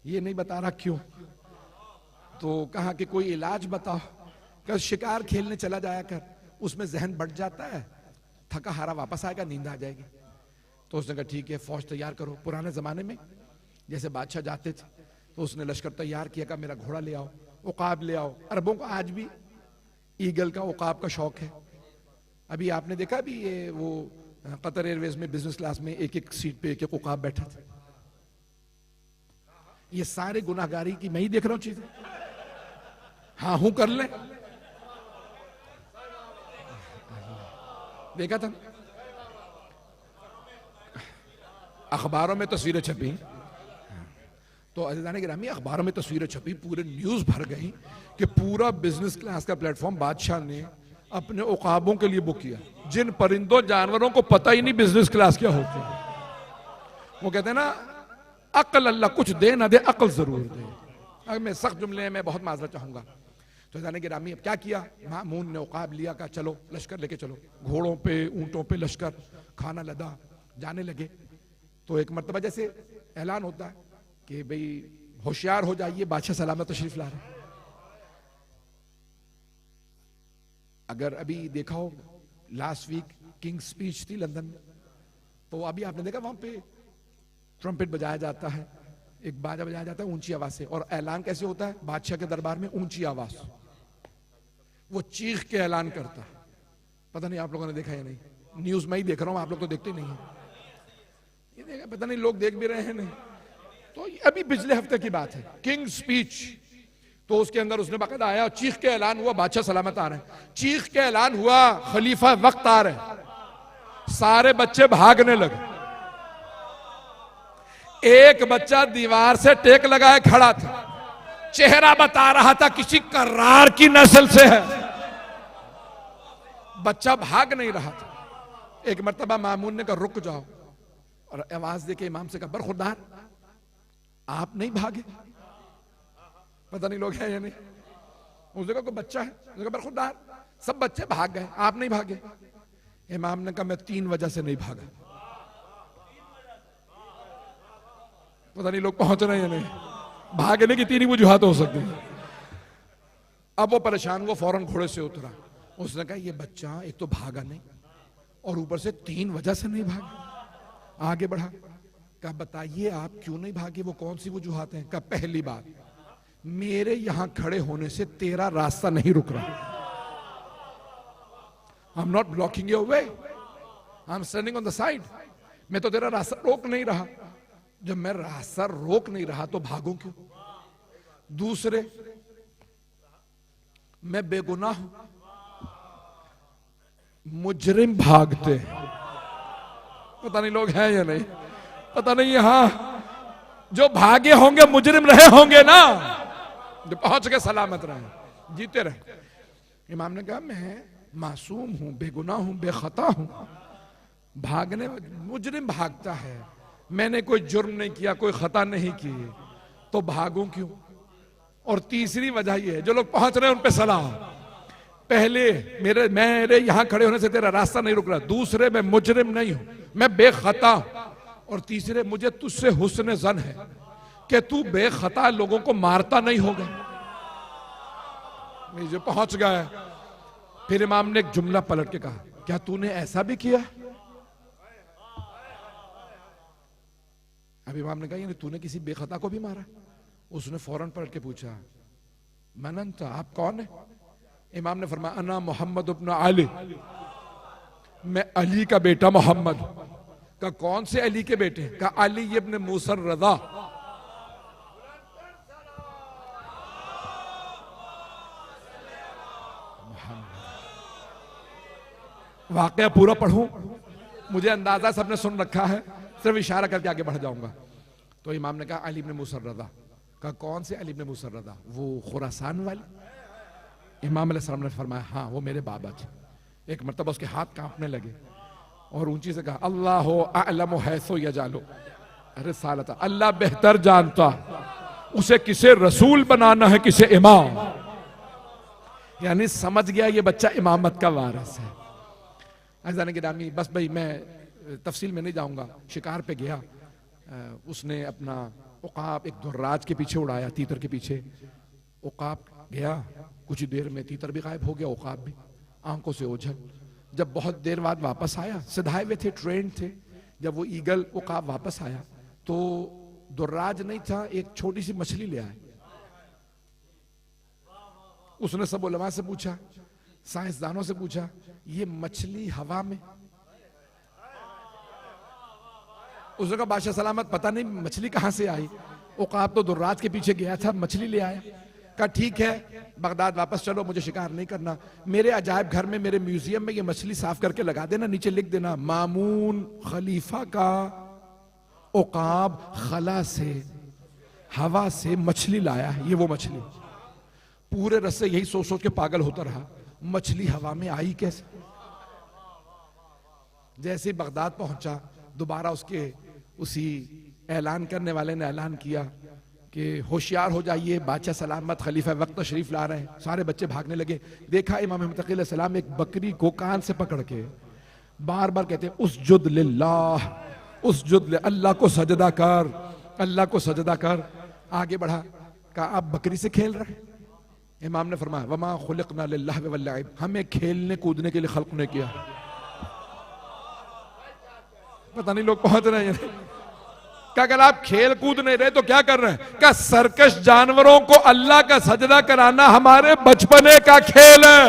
ये नहीं बता रहा क्यों। तो कहा कि कोई इलाज बताओ। कहा शिकार खेलने चला जाया कर, उसमें जहन बढ़ जाता है, थका हारा वापस आएगा, नींद आ जाएगी। तो उसने कहा ठीक है, फौज तैयार करो। पुराने जमाने में जैसे बादशाह जाते थे तो उसने लश्कर तैयार किया, कहा मेरा घोड़ा ले आओ, उकाब ले आओ। अरबों को आज भी ईगल का, उकाब का शौक है। अभी आपने देखा भी ये वो कतर एयरवेज में बिजनेस क्लास में एक एक सीट पे एक एक उकाब बैठा था। ये सारे गुनाहगारी की मैं ही देख रहा हूं चीजें। हाँ हूं कर ले, देखा था अखबारों में तस्वीरें छपी, तो अज़ीज़ान गिरामी अखबारों में तस्वीरें छपी, पूरे न्यूज भर गई कि पूरा बिजनेस क्लास का प्लेटफॉर्म बादशाह ने अपने उकाबों के लिए बुक किया, जिन परिंदों जानवरों को पता ही नहीं बिजनेस क्लास क्या होती है। वो कहते हैं ना, अक्ल अल्लाह कुछ दे ना दे, अक्ल जरूर दे। अगर मैं सख्त जुमले में बहुत माजरत चाहूंगा। तो जाने की रामी अब क्या किया, मामून ने उकाब लिया, कहा चलो लश्कर लेके चलो, घोड़ों पे ऊंटों पे लश्कर, खाना लदा, जाने लगे। तो एक मरतबा जैसे ऐलान होता है कि भाई होशियार हो जाइए, बादशाह सलामत तशरीफ ला रहे। अगर अभी देखा हो लास्ट वीक किंग स्पीच थी लंदन में, तो अभी आपने देखा वहां पे ट्रम्पेट बजाया जाता है, एक बाजा बजाया जाता है ऊंची आवाज से, और ऐलान कैसे होता है बादशाह के दरबार में, ऊंची आवाज, वो चीख के ऐलान करता है। पता नहीं आप लोगों ने देखा या नहीं, न्यूज में ही देख रहा हूं, आप लोग तो देखते नहीं है। ये देखा, पता नहीं लोग देख भी रहे हैं नहीं। तो अभी पिछले हफ्ते की बात है, किंग स्पीच, तो उसके अंदर उसने बाकायदा आया, चीख के ऐलान हुआ बादशाह सलामत आ रहे हैं, चीख के ऐलान हुआ खलीफा वक्त आ रहे हैं, सारे बच्चे भागने लगे। एक बच्चा दीवार से टेक लगाए खड़ा था, चेहरा बता रहा था किसी कर्रार की नस्ल से है, बच्चा भाग नहीं रहा था। एक मर्तबा मामून ने कहा रुक जाओ, और आवाज देके इमाम से कहा बरखुरदार आप नहीं भागे। पता नहीं लोग हैं या नहीं, उस जगह कोई बच्चा है, उसने कहा बरखुरदार सब बच्चे भाग गए, आप नहीं भागे। इमाम ने कहा मैं 3 वजह से नहीं भागा। पता नहीं लोग पहुंच रहे हैं या नहीं, भागने की 3 ही वजूहात हो सकती है। अब वो परेशान, वो फौरन घोड़े से उतरा, उसने कहा ये बच्चा एक तो भागा नहीं और ऊपर से 3 वजह से नहीं भागा। आगे बढ़ा, कहा बताइए आप क्यों नहीं भागे, वो कौन सी वजूहात हैं। कहा पहली बात, मेरे यहां खड़े होने से तेरा रास्ता नहीं रुक रहा, I am not blocking your way, I am standing on the side, मैं तो तेरा रास्ता रोक नहीं रहा। जब मैं रास्ता रोक नहीं रहा तो भागूं क्यों। दूसरे, मैं बेगुनाह हूं, मुजरिम भागते हैं। पता नहीं लोग हैं या नहीं, पता नहीं यहां जो भागे होंगे मुजरिम रहे होंगे ना, जो पहुंच के सलामत रहे, जीते रहे। इमाम ने कहा मैं मासूम हूं, बेगुनाह हूं, बेखता हूं, भागने मुजरिम भागता है, मैंने कोई जुर्म नहीं किया, कोई खता नहीं की, तो भागूं क्यों। और तीसरी वजह यह है, जो लोग पहुंच रहे हैं उन पे सलाम, पहले मेरे यहां खड़े होने से तेरा रास्ता नहीं रुक रहा, दूसरे मैं मुजरिम नहीं हूं, मैं बेखता हूं, और तीसरे मुझे तुझसे हुस्न ज़न है कि तू बेखता लोगों को मारता नहीं होगा। जो पहुंच गया, फिर इमाम ने एक जुमला पलट के कहा क्या तूने ऐसा भी किया। अब इमाम ने कहा यानी तूने किसी बेखता को भी मारा। उसने फौरन पलट के पूछा मनन था, आप कौन है। इमाम ने फरमाया अना मोहम्मद इब्न अली, मैं अली का बेटा मोहम्मद। का कौन से अली के बेटे। का अली इब्न मूसा रज़ा। वाकया पूरा पढ़ूं, मुझे अंदाजा सबने सुन रखा है, सिर्फ इशारा करके आगे बढ़ जाऊंगा। तो इमाम ने कहा अली इब्न मूसा रज़ा। का कौन से अली इब्न मूसा रज़ा, वो खुरासान वाले। इमाम अलैहिस्सलाम ने फरमाया हाँ वो मेरे बाबा थे। एक मरतबा उसके हाथ कांपने लगे और ऊंची से कहा अल्लाह अअलमु हैसु यजालु रिसालता, अल्लाह बेहतर जानता उसे किसे रसूल बनाना है किसे इमाम। यानी समझ गया ये बच्चा इमामत का वारिस है। अज़ान गिरामी, बस भाई मैं तफसील में नहीं जाऊंगा। शिकार पे गया, उसने अपना उकाब एक दुर्राज के पीछे उड़ाया, तीतर के पीछे। उकाब गया, कुछ देर में तीतर भी गायब हो गया, उकाब भी आंखों से ओझल। जब बहुत देर बाद वापस आया, सिधाए हुए थे, ट्रेन थे, जब वो ईगल उकाब वापस आया तो दुर्राज नहीं था, एक छोटी सी मछली ले आया। उसने सब उलमा से पूछा, साइंसदानों से पूछा, ये मछली हवा में? उसने कहा बादशाह सलामत पता नहीं मछली कहां से आई, उकाब तो दुर्राज के पीछे गया था, मछली ले आया। कहा ठीक है बगदाद वापस चलो, मुझे शिकार नहीं करना, मेरे अजायब घर में, मेरे म्यूजियम में ये मछली साफ करके लगा देना, नीचे लिख देना मामून खलीफा का उकाब खला से, हवा से मछली लाया है, ये वो मछली। पूरे रस्ते यही सोच सोच के पागल होता रहा, मछली हवा में आई कैसे? जैसे ही बगदाद पहुंचा दोबारा उसके उसी ऐलान करने वाले ने ऐलान किया कि होशियार हो जाइए, बादशाह सलामत खलीफा वक्त शरीफ ला रहे हैं। सारे बच्चे भागने लगे। देखा इमाम मुतक़ी सलाम एक बकरी को कान से पकड़ के बार बार कहते उसजुद लिल्लाह, उसजुद ले, अल्लाह को सजदा कर, अल्लाह को सजदा कर। आगे बढ़ा, कहा आप बकरी से खेल रहे हैं? इमाम ने फरमाया वमा खुलिक़ना लिल्लाहि वल लइब, हमें खेलने कूदने के लिए खल्क़ ने किया। पता नहीं लोग पहुंच रहे हैं क्या? अगर आप खेल कूद नहीं रहे तो क्या कर रहे हैं? क्या सर्कस जानवरों को अल्लाह का सजदा कराना हमारे बचपने का खेल है।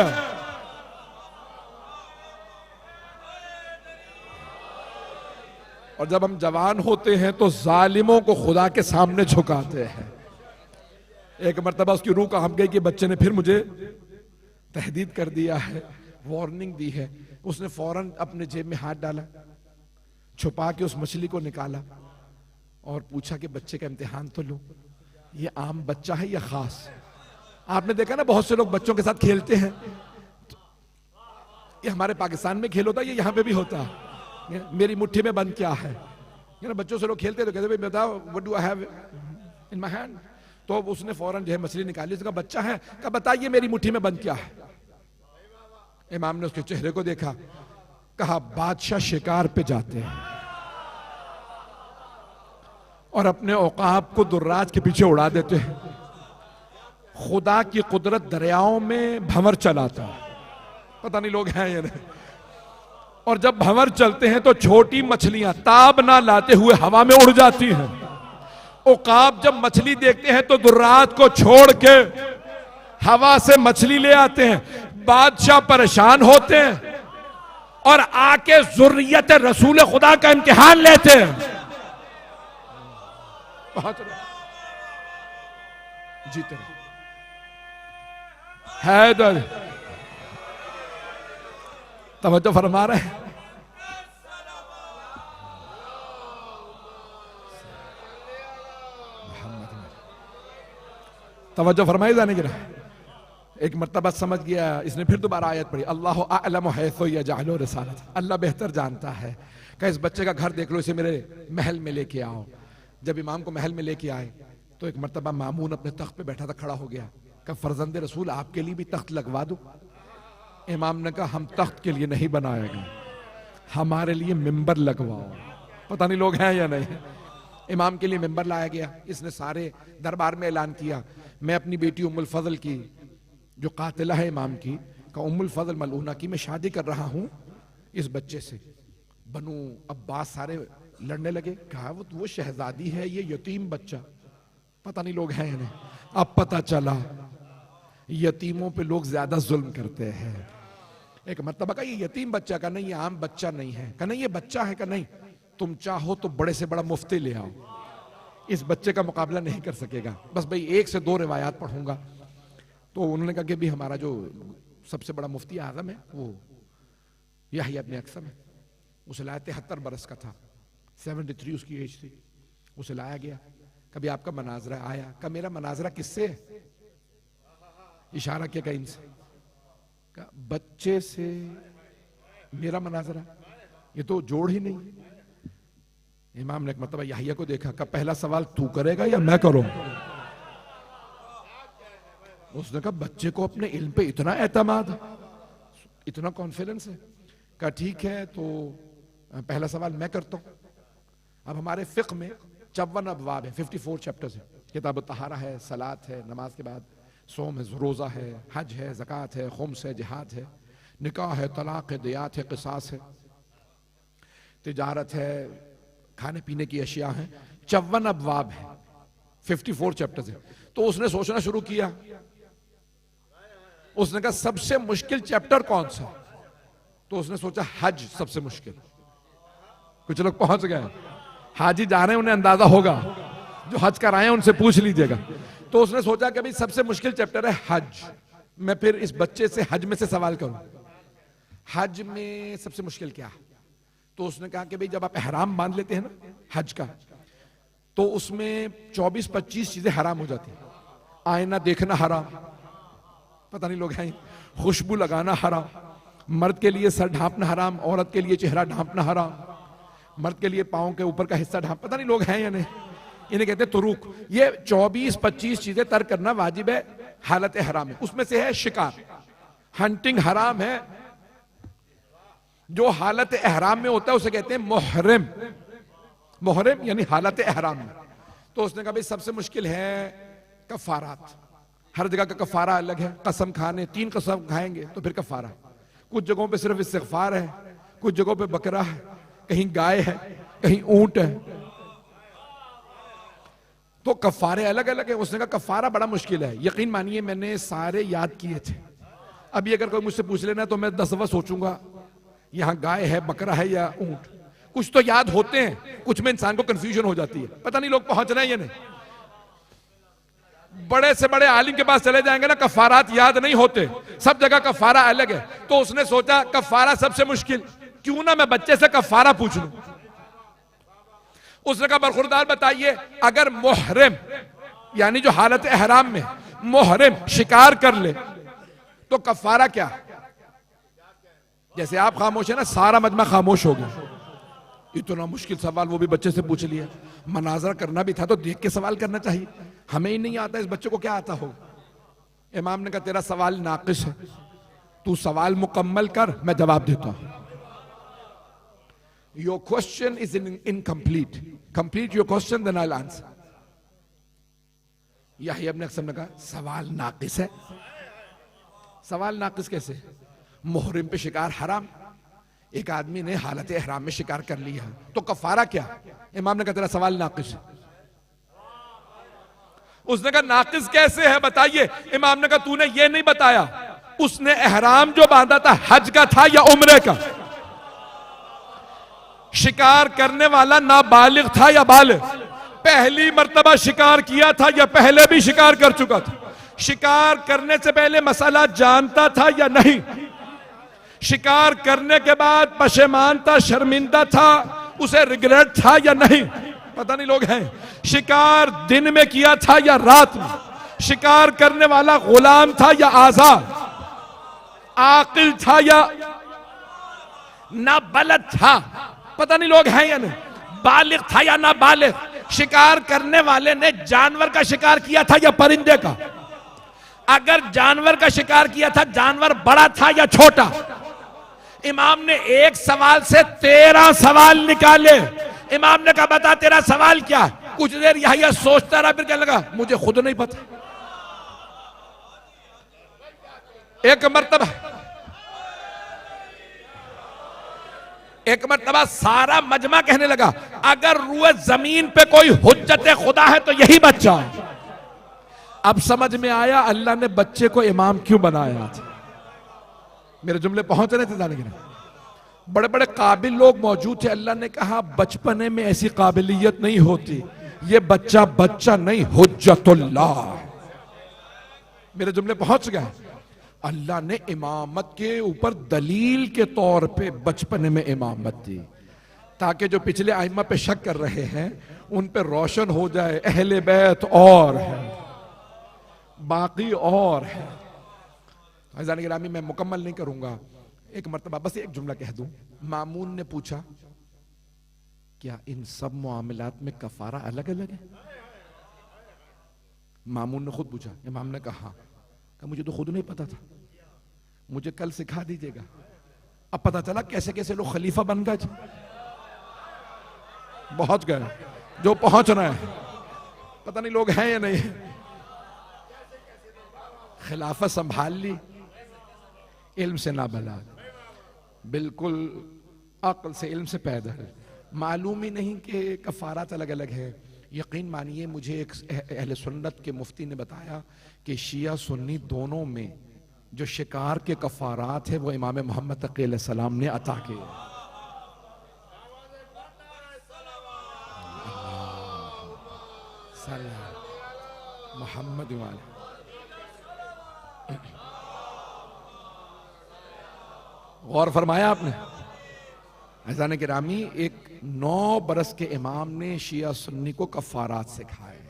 और जब हम जवान होते हैं तो जालिमों को खुदा के सामने झुकाते हैं। एक मर्तबा उसकी रूह कांप गई कि बच्चे ने फिर मुझे तहदीद कर दिया है, वार्निंग दी है। उसने फौरन अपने जेब में हाथ डाला, छुपा के उस मछली को निकाला और पूछा कि बच्चे का इम्तिहान तो लो, ये आम बच्चा है या खास? आपने देखा ना बहुत से लोग बच्चों के साथ खेलते हैं, ये हमारे पाकिस्तान में खेल होता है, ये यहां पे भी होता है। मेरी मुट्ठी में बंद क्या है, बच्चों से लोग खेलते तो कहते भाई बताओ what do I have in my hand. तो उसने फौरन जो है मछली निकाली, उसका बच्चा है, कहा बताइए मेरी मुट्ठी में बंद क्या है। इमाम ने उसके चेहरे को देखा, कहा बादशाह शिकार पे जाते हैं और अपने औकाब को दुर्राज के पीछे उड़ा देते हैं। खुदा की कुदरत दरियाओं में भंवर चलाता है, पता नहीं लोग हैं या नहीं। और जब भंवर चलते हैं तो छोटी मछलियां ताब ना लाते हुए हवा में उड़ जाती हैं। औकाब जब मछली देखते हैं तो दुर्राज को छोड़ के हवा से मछली ले आते हैं। बादशाह परेशान होते हैं और आके जुर्रियत रसूल खुदा का इम्तिहान लेते हैं। जीते हैदर तवज्जो फरमा रहे हैं। तवज्जो फरमाई जाने की। एक मर्तबा समझ गया, इसने फिर दोबारा आयत पढ़ी, अल्लाह अअलमु हैसु यजअलु रिसालत, अल्लाह बेहतर जानता है। कि इस बच्चे का घर देख लो, इसे मेरे महल में लेके आओ। जब इमाम को महल में लेके आए तो एक मर्तबा मामून अपने तख्त पे बैठा था, खड़ा हो गया, कहा फर्जंद रसूल आपके लिए भी तख्त लगवा दो। इमाम ने कहा हम तख्त के लिए नहीं बनाएगा, हमारे लिए मिंबर लगवाओ। पता नहीं लोग हैं या नहीं। इमाम के लिए मिंबर लाया गया। इसने सारे दरबार में ऐलान किया, मैं अपनी बेटी उम्मुल फजल की जो कातिला है इमाम की, का उम्मुल फजल मलऊना की, मैं शादी कर रहा हूं इस बच्चे से। बनु अब्बास सारे लड़ने लगे, कहा वो शहजादी है, ये यतीम बच्चा। पता नहीं लोग हैं या नहीं। अब पता चला यतीमों पे लोग ज्यादा जुल्म करते हैं। एक मर्तबा का ये यतीम बच्चा, का नहीं ये आम बच्चा नहीं है, का नहीं ये बच्चा है, का नहीं तुम चाहो तो बड़े से बड़ा मुफ्ती ले आओ, इस बच्चे का मुकाबला नहीं कर सकेगा, बस भाई 1 से 2 रिवायात पढ़ूंगा। तो उन्होंने कहा कि भी हमारा जो सबसे बड़ा मुफ्ती आजम है वो याहिया इब्न अक्सम है। उसे लाया, 73 बरस का था, 73 उसकी एज थी। उसे लाया गया, कभी आपका मनाजरा आया? कहा मेरा मनाजरा किससे है? इशारा किया कहीं से, कहा बच्चे से मेरा मनाजरा, ये तो जोड़ ही नहीं। इमाम ने एक मतलब याहिया को देखा, कहा पहला सवाल तू करेगा या मैं करूं? उसने कहा बच्चे को अपने इल्म पे इतना एतमाद, इतना कॉन्फिडेंस है। कहा ठीक है, तो पहला सवाल मैं करता हूं। अब हमारे फिक्र में 54 अबवाब है, 54 चैप्टर्स है। किताब तहारा है, सलात है, नमाज के बाद सोम है, रोजा है, हज है, ज़कात है, खुम्स है, जिहाद है, निकाह है, तलाक है, दियात है, क़िसास है। तिजारत है, खाने पीने की अशिया है, 54 अबवाब है, 54 चैप्टर्स है। तो उसने सोचना शुरू किया, उसने कहा सबसे मुश्किल चैप्टर कौन सा? तो उसने सोचा हज सबसे मुश्किल। कुछ लोग पहुंच गए, हाजी जा रहे हैं, उन्हें अंदाजा होगा, जो हज कराए हैं उनसे पूछ लीजिएगा। तो उसने सोचा कि भाई सबसे मुश्किल चैप्टर है हज, मैं फिर इस बच्चे से हज में से सवाल करूं, हज में सबसे मुश्किल क्या? तो उसने कहा कि भाई जब आप एहराम बांध लेते हैं ना हज का, तो उसमें 24-25 चीजें हराम हो जाती हैं। आईना देखना हराम, पता नहीं लोग हैं, खुशबू लगाना हराम, मर्द के लिए सर ढांपना हराम, औरत के लिए चेहरा ढांपना हराम, मर्द के लिए पांव के ऊपर का हिस्सा ढांप, पता नहीं लोग हैं या नहीं, इन्हें कहते हैं तुरुक। ये 24-25 चीजें तर्क करना वाजिब है, हालत हराम है। उसमें से है शिकार, हंटिंग हराम है। जो हालत एहराम में होता है उसे कहते हैं मुहर्रम, मुहर्रम यानी हालत एहराम में। तो उसने कहा भाई सबसे मुश्किल है कफारात, हर जगह का कफारा अलग है। कसम खाने, 3 कसम खाएंगे तो फिर कफारा, कुछ जगहों पे सिर्फ इस्तिगफार है, कुछ जगहों पे बकरा है, कहीं गाय है, कहीं ऊंट है, तो कफारे अलग अलग है। उसने कहा कफारा बड़ा मुश्किल है। यकीन मानिए मैंने सारे याद किए थे, अभी अगर कोई मुझसे पूछ लेना तो मैं 10 दफा सोचूंगा यहां गाय है, बकरा है या ऊंट। कुछ तो याद होते हैं, कुछ में इंसान को कंफ्यूजन हो जाती है, पता नहीं लोग पहुंच रहे हैं या नहीं। बड़े से बड़े आलिम के पास चले जाएंगे ना, कफारात याद नहीं होते, सब जगह कफारा अलग है। तो उसने सोचा कफारा सबसे मुश्किल, क्यों ना मैं बच्चे से कफारा पूछ लूं। उसने कहा बरखुरदार बताइए, अगर मुहर्रम यानी जो हालत एहराम में मुहर्रम शिकार कर ले तो कफारा क्या? जैसे आप खामोश है ना, सारा मजमा खामोश हो गया। इतना मुश्किल सवाल वो भी बच्चे से पूछ लिया। मनाजरा करना भी था तो देख के सवाल करना चाहिए, हमें ही नहीं आता, इस बच्चे को क्या आता हो। इमाम ने कहा तेरा सवाल नाकिस है, तू सवाल मुकम्मल कर, मैं जवाब देता हूं। Your question is incomplete. Complete your question, then I'll answer. Yahya इब्न अक्सम ने कहा सवाल नाकिस है। सवाल नाकिस कैसे? मुहर्रम पे शिकार हराम, एक आदमी ने हालत एहराम में शिकार कर लिया, तो कफारा क्या? इमाम ने कहा तेरा सवाल नाकिस है। उसने कहा नाकिस कैसे है बताइए। इमाम ने कहा तूने ये नहीं बताया उसने एहराम जो बांधा था हज का था या उम्रे का? शिकार करने वाला नाबालिग था या बालिग? पहली मर्तबा शिकार किया था या पहले भी शिकार कर चुका था? शिकार करने से पहले मसला जानता था या नहीं? शिकार करने के बाद पशेमान था, शर्मिंदा था, उसे रिग्रेट था या नहीं? पता नहीं लोग हैं। शिकार दिन में किया था या रात में? शिकार करने वाला गुलाम था या आजाद? आकिल था या नाबलद था? पता नहीं लोग हैं या नहीं। बालिग था या नाबालिग? शिकार करने वाले ने जानवर का शिकार किया था या परिंदे का? अगर जानवर का शिकार किया था, जानवर बड़ा था या छोटा? इमाम ने एक सवाल से 13 सवाल निकाले। इमाम ने कहा बता तेरा सवाल क्या? कुछ देर यह सोचता रहा, फिर कहने लगा मुझे खुद नहीं पता। एक मर्तबा सारा मजमा कहने लगा अगर रूए जमीन पे कोई हुज्जत खुदा है तो यही बच्चा है। अब समझ में आया अल्लाह ने बच्चे को इमाम क्यों बनाया था। मेरे जुमले पहुंच रहे थे जाने के लिए। बड़े बड़े काबिल लोग मौजूद थे, अल्लाह ने कहा बचपने में ऐसी काबिलियत नहीं होती, ये बच्चा बच्चा नहीं हुज्जतुल्लाह। मेरे जुमले पहुंच गए। अल्लाह ने इमामत के ऊपर दलील के तौर पे बचपने में इमामत दी, ताकि जो पिछले आइम्मा पे शक कर रहे हैं उन पे रोशन हो जाए अहले बैत और है, बाकी और है। अज़ान गिरामी मैं मुकम्मल नहीं करूंगा, एक मर्तबा बस एक जुमला कह दूं। मामून ने पूछा क्या इन सब मामलात में कफारा अलग अलग है? मामून ने खुद पूछा। इमाम ने कहा मुझे तो खुद नहीं पता था, मुझे कल सिखा दीजिएगा। अब पता चला कैसे कैसे लोग खलीफा बन गए, पहुंच गए जो पहुंच रहे हैं। पता नहीं लोग हैं या नहीं। खिलाफत संभाल ली, इल्म से ना बला, बिल्कुल अक्ल से, इल्म से पैदल। मालूम ही नहीं कि कफारात अलग अलग है। यकीन मानिए, मुझे एक अहले सुन्नत के मुफ्ती ने बताया कि शिया सुन्नी दोनों में जो शिकार के कफारात है वो इमाम मोहम्मद तकी अलैहिस्सलाम ने अता किए। मोहम्मद वाले गौर फरमाया आपने। अज़ान गिरामी, एक 9 बरस के इमाम ने शिया सुन्नी को कफ़ारात सिखाए।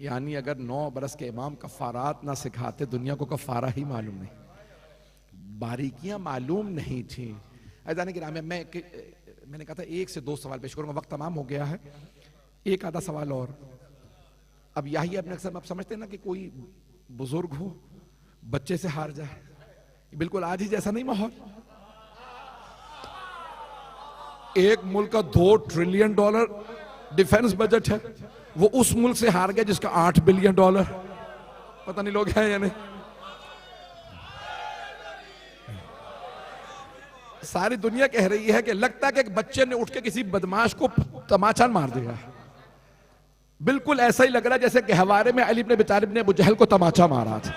यानी अगर 9 बरस के इमाम कफ़ारात ना सिखाते, दुनिया को कफ़ारा ही मालूम नहीं, बारीकियां मालूम नहीं थी। अज़ान गिरामी, मैंने कहा था 1 से 2 सवाल पेश करूंगा, वक्त तमाम हो गया है। एक आधा सवाल और। अब यही अपने अक्सर आप समझते हैं ना कि कोई बुजुर्ग हो, बच्चे से हार जाए, बिल्कुल आज ही जैसा नहीं माहौल। एक मुल्क का $2 ट्रिलियन डिफेंस बजट है, वो उस मुल्क से हार गया जिसका $8 बिलियन। पता नहीं लोग हैं या नहीं। सारी दुनिया कह रही है कि लगता है कि एक बच्चे ने उठ के किसी बदमाश को तमाचा मार दिया। बिल्कुल ऐसा ही लग रहा है जैसे गहवारे में अली इब्न अबी तालिब ने अबू जहल को तमाचा मारा था।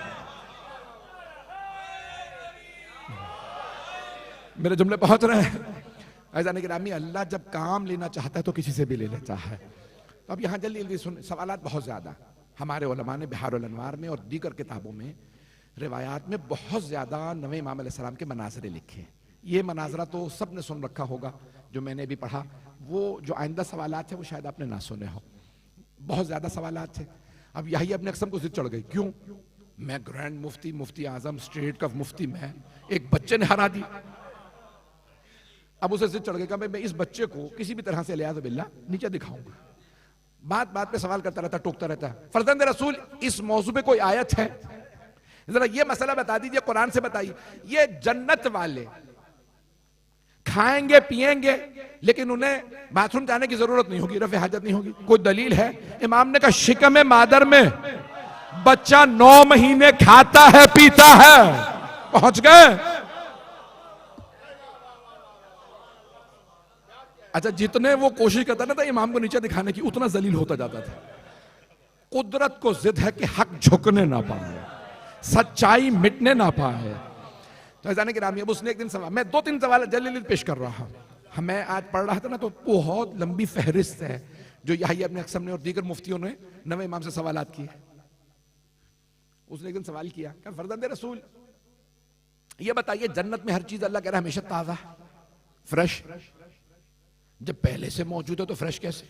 मेरे जुमले पहुंच रहे हैं। अज़ान गिरामी, अल्लाह जब काम लेना चाहता है तो किसी से भी ले लेता है। तो अब यहाँ जल्दी जल्दी सुन, सवालात बहुत ज़्यादा। हमारे उलमा ने बिहारुल अनवार में और दीगर किताबों में, रिवायात में बहुत ज़्यादा नवे इमाम अलैहिस्सलाम के मनाज़रे लिखे हैं। ये मनाजरा तो सब ने सुन रखा होगा, जो मैंने भी पढ़ा। वो जो आइंदा सवालात है वो शायद आपने ना सुने हो। बहुत ज़्यादा सवालात थे। अब यही अपने अक्सम को जिद चढ़ गई, क्यों? मैं ग्रैंड मुफ्ती, मुफ्ती आजम, स्टेट का मुफ्ती, मैं एक बच्चे ने हरा दी। अब उसे जिद चढ़ गई, मैं इस बच्चे को किसी भी तरह से लिहाज बिल्ला नीचे दिखाऊंगा। बात बात पे सवाल करता रहता, टोकता रहता है। फर्जंद रसूल, इस मौजू पे कोई आयत है? जरा ये मसला बता दीजिए, कुरान से बताइए। ये जन्नत वाले खाएंगे पिएंगे, लेकिन उन्हें बाथरूम जाने की जरूरत नहीं होगी, रफ़े हाजत नहीं होगी। कोई दलील है? इमाम ने कहा शिकम मादर में बच्चा 9 महीने खाता है पीता है। पहुंच गए? अच्छा, जितने वो कोशिश करता ना था इमाम को नीचे दिखाने की, उतना जलील होता जाता था। कुदरत को जिद है कि हक झुकने ना पाए, सच्चाई मिटने ना पाए। तो जाने के नाम, अब उसने एक दिन सवाल, मैं 2-3 सवाल जल्दी पेश कर रहा हूं। मैं आज पढ़ रहा था ना, तो बहुत लंबी फहरिस्त है जो यही अपने अक्सम ने और दीगर मुफ्तियों ने नवे इमाम से सवालात किए। उसने एक दिन सवाल किया, फर्जंद रसूल, ये बताइए जन्नत में हर चीज अल्लाह कह रहा है हमेशा ताजा फ्रेश, जब पहले से मौजूद है तो फ्रेश कैसे?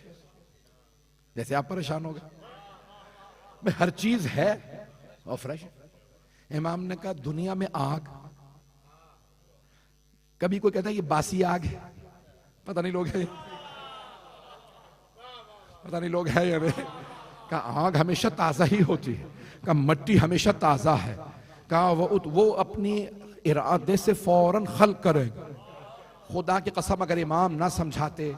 जैसे आप परेशान हो गए। हर चीज है और फ्रेश। इमाम ने कहा दुनिया में आग, कभी कोई कहता है ये बासी आग है, पता नहीं लोग है, पता नहीं लोग है या नहीं। कहा आग हमेशा ताजा ही होती है, कहा मट्टी हमेशा ताजा है, कहा वो अपनी इरादे से फौरन खल्क करेगा। खुदा की कसम अगर इमाम ना समझाते,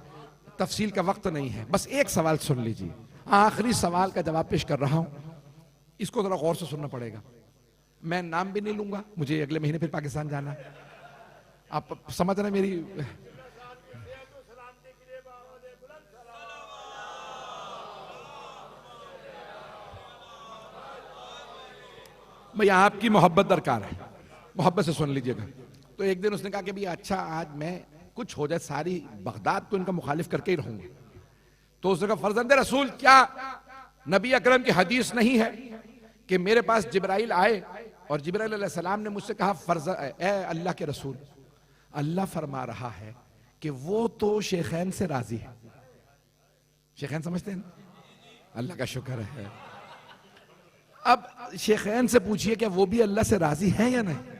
तफसील का वक्त नहीं है, बस एक सवाल सुन लीजिए, आखिरी सवाल का जवाब पेश कर रहा हूं, इसको जरा गौर से सुनना पड़ेगा। मैं नाम भी नहीं लूंगा, मुझे अगले महीने फिर पाकिस्तान जाना है, आप समझ रहे मेरी। भैया आपकी मोहब्बत दरकार है, मोहब्बत से सुन लीजिएगा। तो एक दिन उसने कहा कि भैया अच्छा आज मैं कुछ हो जाए, सारी बगदाद तो इनका मुखालिफ करके ही रहूंगा। तो उसने कहा फर्जंद रसूल, क्या नबी अकरम की हदीस नहीं है कि मेरे पास जिब्राइल आए और जिब्राइल अलैहिस्सलाम ने मुझसे कहा ए अल्लाह के रसूल, अल्लाह फरमा रहा है कि वो तो शेखैन से राजी है। शेखैन समझते हैं ना? अल्लाह का शुक्र है। अब शेखैन से पूछिए क्या वो भी अल्लाह से राजी हैं या नहीं?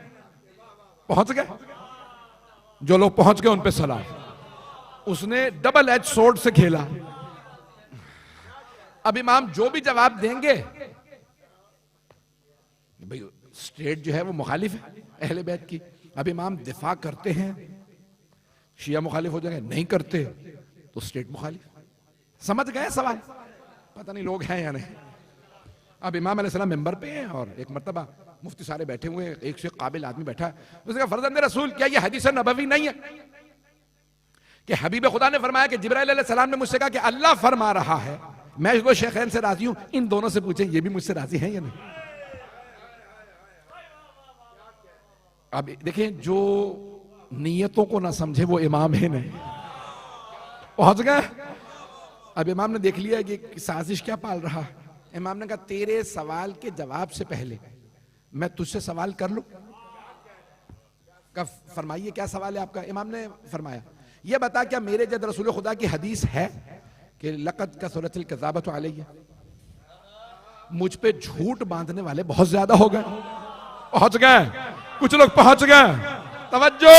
पहुंच गए? जो लोग पहुंच गए उन पे सलाम। उसने डबल एज सोर्ड से खेला। अब इमाम जो भी जवाब देंगे, भाई स्टेट जो है वो मुखालिफ है अहले बैत की, अब इमाम दिफा करते हैं, शिया मुखालिफ हो जाएंगे, नहीं करते तो स्टेट मुखालिफ। समझ गए सवाल? पता नहीं लोग हैं या नहीं। अब इमाम अलैहिस्सलाम मेंबर पे हैं और एक मर्तबा मुफ्ती सारे बैठे हुए हैं, एक से काबिल आदमी बैठा है। उसने कहा फर्जंद रसूल, क्या ये हदीस नबवी नहीं है? कि हबीब खुदा ने फरमाया कि जिब्राइल अलैहिस्सलाम ने मुझसे कहा कि अल्लाह फरमा रहा है, मैं इसको शेखैन से राजी हूं, इन दोनों से पूछें ये भी मुझसे राजी हैं या नहीं। अब देखिए, जो नियतों को ना समझे वो इमाम है नहीं। पहुंच गए। अब इमाम ने देख लिया कि साजिश क्या पाल रहा। इमाम ने कहा तेरे सवाल के जवाब से पहले मैं तुझसे सवाल कर लूं। का फरमाइए क्या सवाल है आपका। इमाम ने फरमाया ये बता क्या मेरे जद रसूल खुदा की हदीस है कि लक़द कसरतिल कज़ाबतु अलैया, मुझ पे झूठ बांधने वाले बहुत ज्यादा हो गए। पहुंच गए, कुछ लोग पहुंच गए। तवज्जो,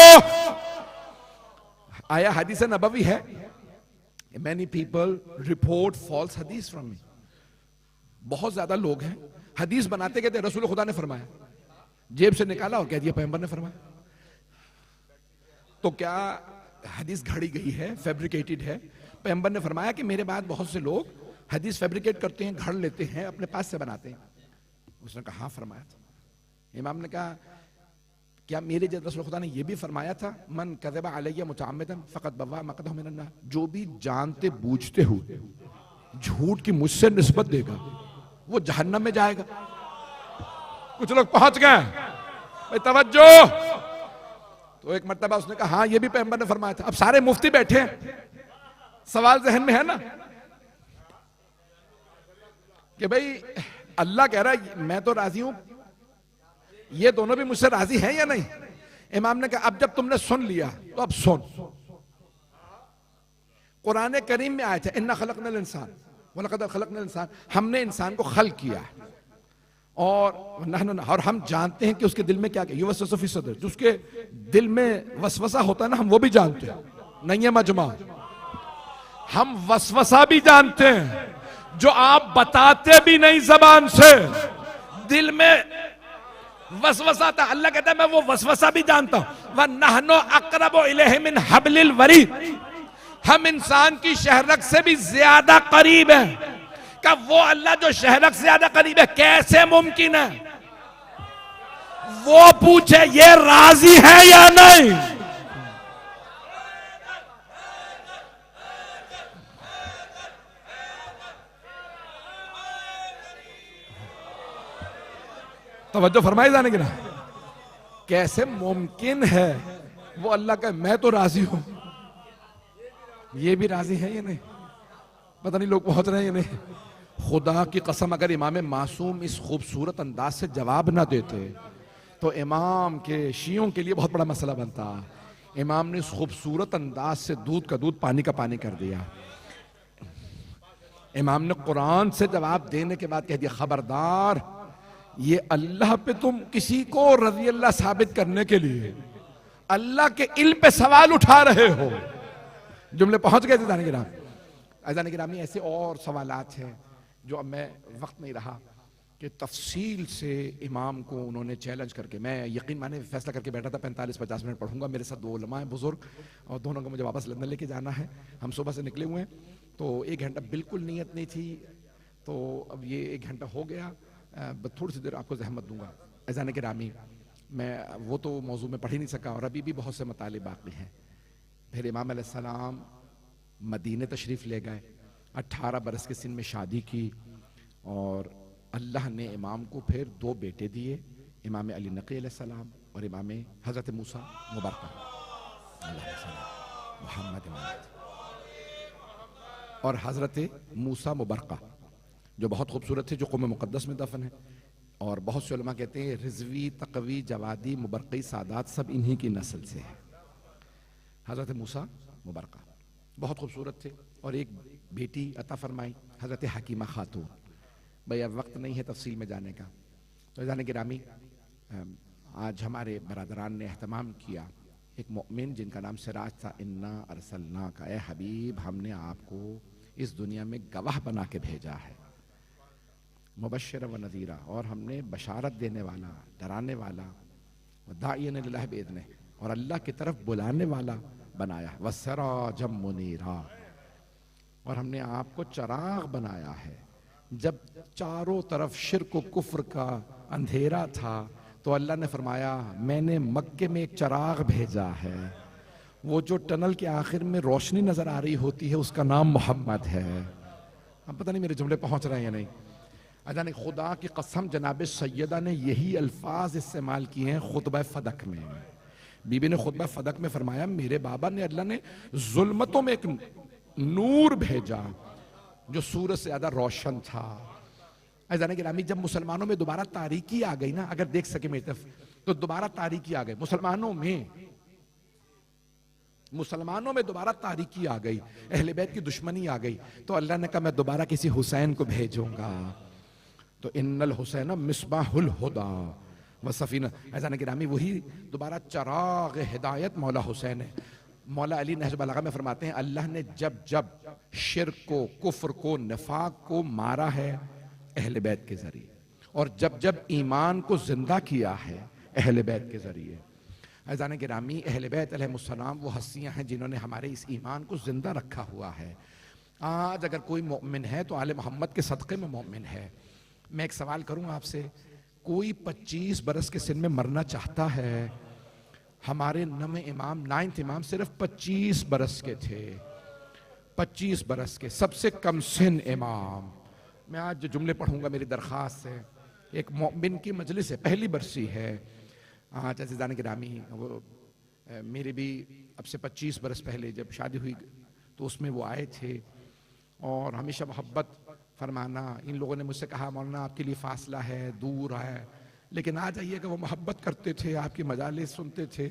आया हदीस नबवी है, मैनी पीपल रिपोर्ट फॉल्स हदीस फ्रॉम मी। बहुत ज्यादा लोग हैं हदीस बनाते कहते रसूल खुदा ने फरमाया, जेब से निकाला और कह दिया पैगंबर ने फरमाया। तो क्या हदीस घड़ी गई है, फैब्रिकेटेड है? पैगंबर ने फरमाया कि मेरे बाद बहुत से लोग हदीस फैब्रिकेट करते हैं, घड़ लेते हैं, अपने पास से बनाते हैं। उसने कहा हाँ फरमाया था। इमाम ने कहा क्या मेरे जद रसूल खुदा ने यह भी फरमाया था, मन कज़बा अलैया मुतअम्मिदन फ़क़द बव्वा मक़अदहु मिनन नार, जो भी जानते बूझते हुए झूठ की मुझसे निस्बत देगा वो जहन्नम में जाएगा। कुछ लोग पहुंच गए भाई, तवज्जो। तो एक मर्तबा उसने कहा हाँ ये भी पैगंबर ने फरमाया था। अब सारे मुफ्ती बैठे हैं, सवाल जहन में है ना कि भाई अल्लाह कह रहा है मैं तो राजी हूं, ये दोनों भी मुझसे राजी हैं या नहीं। इमाम ने कहा अब जब तुमने सुन लिया तो अब सुन। कुरान करीम में आया था इन्ना खलकनल इंसान व लक़द खलकनल इंसान, हमने इंसान को खल्क किया और हम जानते हैं कि उसके दिल में क्या क्या युवस्वसु फी सदर, जो उसके दिल में वसवसा होता है ना, हम वो भी जानते हैं। नहीं है मजमा, हम वसवसा भी जानते हैं जो आप बताते भी नहीं जबान से, दिल में वसवसा था। अल्लाह कहता है मैं वो वसवसा भी जानता हूं। व नहनु अक़रबु इलैहि मिन हब्लिल वरीद, हम इंसान की शहरक से भी ज्यादा करीब हैं। का वो अल्लाह जो शहरक से ज्यादा करीब है कैसे मुमकिन है? वो पूछे ये राजी है या नहीं। तवज्जो फरमाई जाने की ना, कैसे मुमकिन है? वो अल्लाह का मैं तो राजी हूं, ये भी राजी है या नहीं? पता नहीं लोग पहुंच रहे हैं या नहीं। खुदा की कसम अगर इमाम मासूम इस खूबसूरत अंदाज से जवाब ना देते तो इमाम के शियों के लिए बहुत बड़ा मसला बनता। इमाम ने इस खूबसूरत अंदाज से दूध का दूध पानी का पानी कर दिया। इमाम ने कुरान से जवाब देने के बाद कह दिया खबरदार, ये अल्लाह पे तुम किसी को रज़ी अल्लाह साबित करने के लिए अल्लाह के इल्म पे सवाल उठा रहे हो। जुमले पहुंच गए थे जाने के नाम। अज़ान गिरामी ऐसे और सवालात हैं जो अब मैं वक्त नहीं रहा कि तफसील से इमाम को उन्होंने चैलेंज करके, मैं यकीन माने फैसला करके बैठा था 45-50 मिनट पढ़ूंगा। मेरे साथ दो उलमा हैं बुजुर्ग और दोनों को मुझे वापस लंदन लेके जाना है। हम सुबह से निकले हुए हैं तो 1 घंटा बिल्कुल नीयत नहीं थी, तो अब ये 1 घंटा हो गया। थोड़ी सी देर आपको जहमत दूंगा। अज़ान गिरामी मैं वो तो मौजू में पढ़ ही नहीं सका और अभी भी बहुत से मताले बाकी हैं। फिर इमाम अलैहिस्सलाम मदीने तशरीफ़ ले गए, 18 बरस के सिन में शादी की और अल्लाह ने इमाम को फिर 2 बेटे दिए, इमाम अली नक़ी अलैहिस्सलाम और इमाम हज़रत मूसा मुबरका मोहम्मद और हज़रत मूसा मुबरका जो बहुत खूबसूरत थे, जो क़ौम मुक़द्दस में दफन है। और बहुत से उलमा कहते हैं रिजवी, तकवी, जवादी, मुबरकी, सादात सब इन्हीं की नस्ल से है। हज़रत मूसा मुबरका बहुत खूबसूरत थे और एक बेटी अता फरमाई हज़रत हकीमा खातून। भाई अब वक्त नहीं है तफसील में जाने का। तो जाने गिरामी आज हमारे बरादरान ने एहतमाम किया एक मोमिन जिनका नाम सिराज था, इन्ना अरसलना का, ए हबीब हमने आपको इस दुनिया में गवाह बना के भेजा है, मुबश्शिर व नज़ीरा, और हमने बशारत देने वाला, डराने वाला, दाइयन इलैहि बिइज़्निह, और अल्लाह की तरफ बुलाने वाला बनाया, वस्सिराजम मुनीरा, और हमने आपको चराग बनाया है। जब चारों तरफ शिर्क व कुफ्र का अंधेरा था तो अल्लाह ने फरमाया मैंने मक्के में एक चराग भेजा है, वो जो टनल के आखिर में रोशनी नजर आ रही होती है उसका नाम मोहम्मद है। अब पता नहीं मेरे जुमले पहुंच रहे हैं या नहीं। अल्लाह ने खुदा की कसम जनाब सैयदा ने यही अल्फाज इस्तेमाल किए हैं खुतबा फदक में। बीबी ने खुतबा फदक में फरमाया मेरे बाबा ने अल्लाह ने जुल्मतों में एक नूर भेजा जो सूरज से ज्यादा रोशन था। अज़ान गिरामी जब मुसलमानों में दोबारा तारीकी आ गई ना, अगर देख सके मेरी तरफ, तो दोबारा तारीकी आ गई मुसलमानों में दोबारा तारीकी आ गई, अहले बैत की दुश्मनी आ गई, तो अल्लाह ने कहा मैं दोबारा किसी हुसैन को भेजूंगा। तो इन्नल हुसैन मिसबाहुल हुदा व सफीना। अज़ान गिरामी वही दोबारा चराग हिदायत मौला हुसैन है। मौला अली नहज बलागा में फरमाते हैं अल्लाह ने जब जब शिर्क को, कुफ्र को, निफाक को मारा है अहले बैत के जरिए, और जब जब ईमान को जिंदा किया है अहले बैत के जरिए। अज़ान गिरामी अहले बैत अलैहिस्सलाम वो हस्तियां हैं जिन्होंने हमारे इस ईमान को जिंदा रखा हुआ है। आज अगर कोई मोमिन है तो आले मोहम्मद के सदक़े में मोमिन है। मैं एक सवाल करूं आपसे, कोई 25 बरस के सिन में मरना चाहता है? हमारे नाइन्थ इमाम सिर्फ 25 बरस के थे, 25 बरस के सबसे कम सिन इमाम। मैं आज जो जुमले पढ़ूंगा मेरी दरख्वास्त है, एक मोमिन की मजलिस है, पहली बरसी है। आज अज़ीज़ान गिरामी वो मेरे भी अब से 25 बरस पहले जब शादी हुई तो उसमें वो आए थे और हमेशा मोहब्बत फरमाना। इन लोगों ने मुझसे कहा मौलाना आपके लिए फासला है, दूर है, लेकिन आ जाइएगा। वो मोहब्बत करते थे, आपकी मजालिस सुनते थे।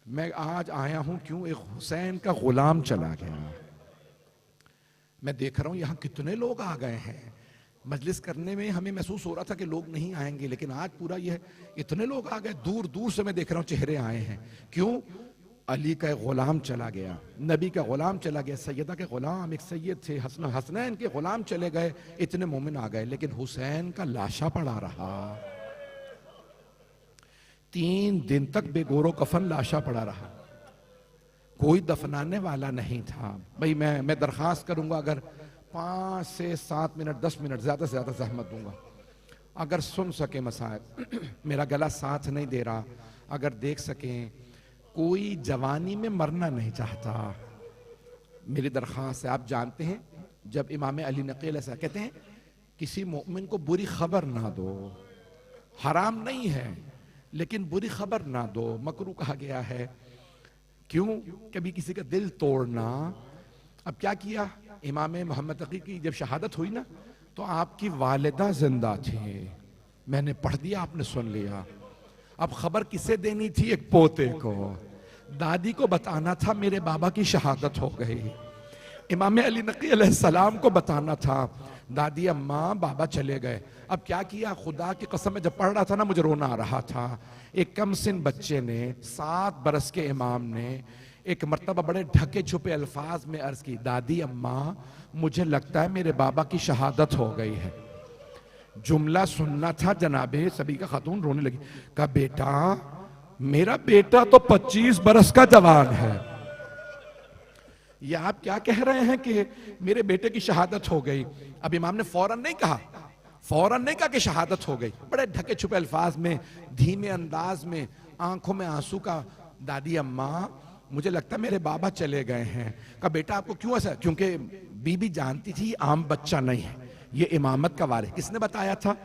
मैं आज आया हूं क्यों? एक हुसैन का गुलाम चला गया। मैं देख रहा हूं यहां कितने लोग आ गए हैं मजलिस करने में। हमें महसूस हो रहा था कि लोग नहीं आएंगे, लेकिन आज पूरा ये इतने लोग आ गए, दूर दूर से मैं देख रहा हूं चेहरे आए हैं। क्यों? अली का गुलाम चला गया, नबी का गुलाम चला गया, सैयदा के गुलाम, एक सैयद थे हसनैन के गुलाम चले गए, इतने मोमिन आ गए, लेकिन हुसैन का लाशा पड़ा रहा। 3 दिन तक बेगोरो कफन लाशा पड़ा रहा, कोई दफनाने वाला नहीं था। भाई मैं दरखास्त करूंगा, अगर 5 से 7 मिनट 10 मिनट ज्यादा से ज्यादा जहमत दूंगा, अगर सुन सके मसाइब, मेरा गला साथ नहीं दे रहा, अगर देख सकें। कोई जवानी में मरना नहीं चाहता, मेरी दरख्वास्त है। आप जानते हैं जब इमाम अली नकील ऐसा कहते हैं किसी मोमिन को बुरी खबर ना दो, हराम नहीं है लेकिन बुरी खबर ना दो, मकरू कहा गया है। क्यों? कभी किसी का दिल तोड़ना। अब क्या किया इमाम मोहम्मद तकी की जब शहादत हुई ना, तो आपकी वालिदा जिंदा थी, मैंने पढ़ दिया, आपने सुन लिया। अब खबर किसे देनी थी? एक पोते को, दादी को बताना था मेरे बाबा की शहादत हो गई। इमाम अली नकी अलैहिस्सलाम को बताना था दादी अम्मा बाबा चले गए। अब क्या किया? खुदा की कसम में जब पढ़ रहा था ना मुझे रोना आ रहा था। एक कम सिन बच्चे ने, 7 बरस के इमाम ने एक मर्तबा बड़े ढके छुपे अल्फाज में अर्ज की, दादी अम्मा मुझे लगता है मेरे बाबा की शहादत हो गई है। जुमला सुनना था, जनाबे सभी का खातून रोने लगी। कहा बेटा, मेरा बेटा तो 25 बरस का जवान है, ये आप क्या कह रहे हैं कि मेरे बेटे की शहादत हो गई? अब इमाम ने फौरन नहीं कहा कि शहादत हो गई। बड़े ढके छुपे अल्फाज में, धीमे अंदाज में, आंखों में आंसू का, दादी अम्मा मुझे लगता है मेरे बाबा चले गए हैं। कहा बेटा आपको क्यों ऐसा? क्योंकि बीबी जानती थी आम बच्चा नहीं है, ये इमामत का वारिस। किसने बताया था?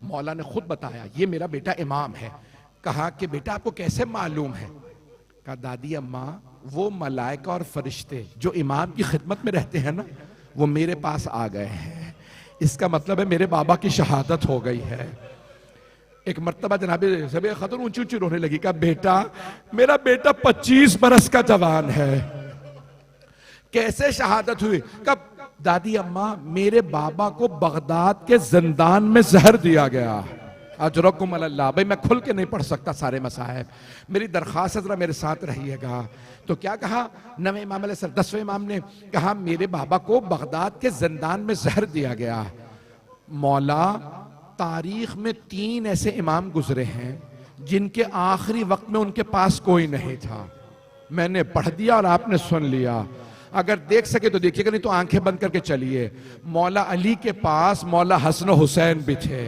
मौला ने खुद बताया, ये मेरा बेटा इमाम है। कहा कि बेटा आपको कैसे मालूम है? कहा दादी अम्मा वो मलाइका और फरिश्ते जो इमाम की खिदमत में रहते हैं ना, वो मेरे पास आ गए हैं, इसका मतलब है मेरे बाबा की शहादत हो गई है। एक मर्तबा जनाबे सभी खतून ऊंची ऊंची रोने लगी। कहा बेटा, मेरा बेटा 25 बरस का जवान है, कैसे शहादत हुई? कब? दादी अम्मा मेरे बाबा को बगदाद के जिंदान में जहर दिया गया। अजरकुम अल्लाह। भाई मैं खुल के नहीं पढ़ सकता सारे मसाइब, मेरी दरख्वास्त है जरा मेरे साथ रहिएगा। तो क्या कहा 9वें इमाम 10वें इमाम ने कहा मेरे बाबा को बगदाद के जिंदान में जहर दिया गया। मौला तारीख में 3 ऐसे इमाम गुजरे हैं जिनके आखिरी वक्त में उनके पास कोई नहीं था। मैंने पढ़ दिया और आपने सुन लिया। अगर देख सके तो देखिएगा, नहीं तो आंखें बंद करके चलिए। मौला अली के पास मौला हसन हुसैन भी थे,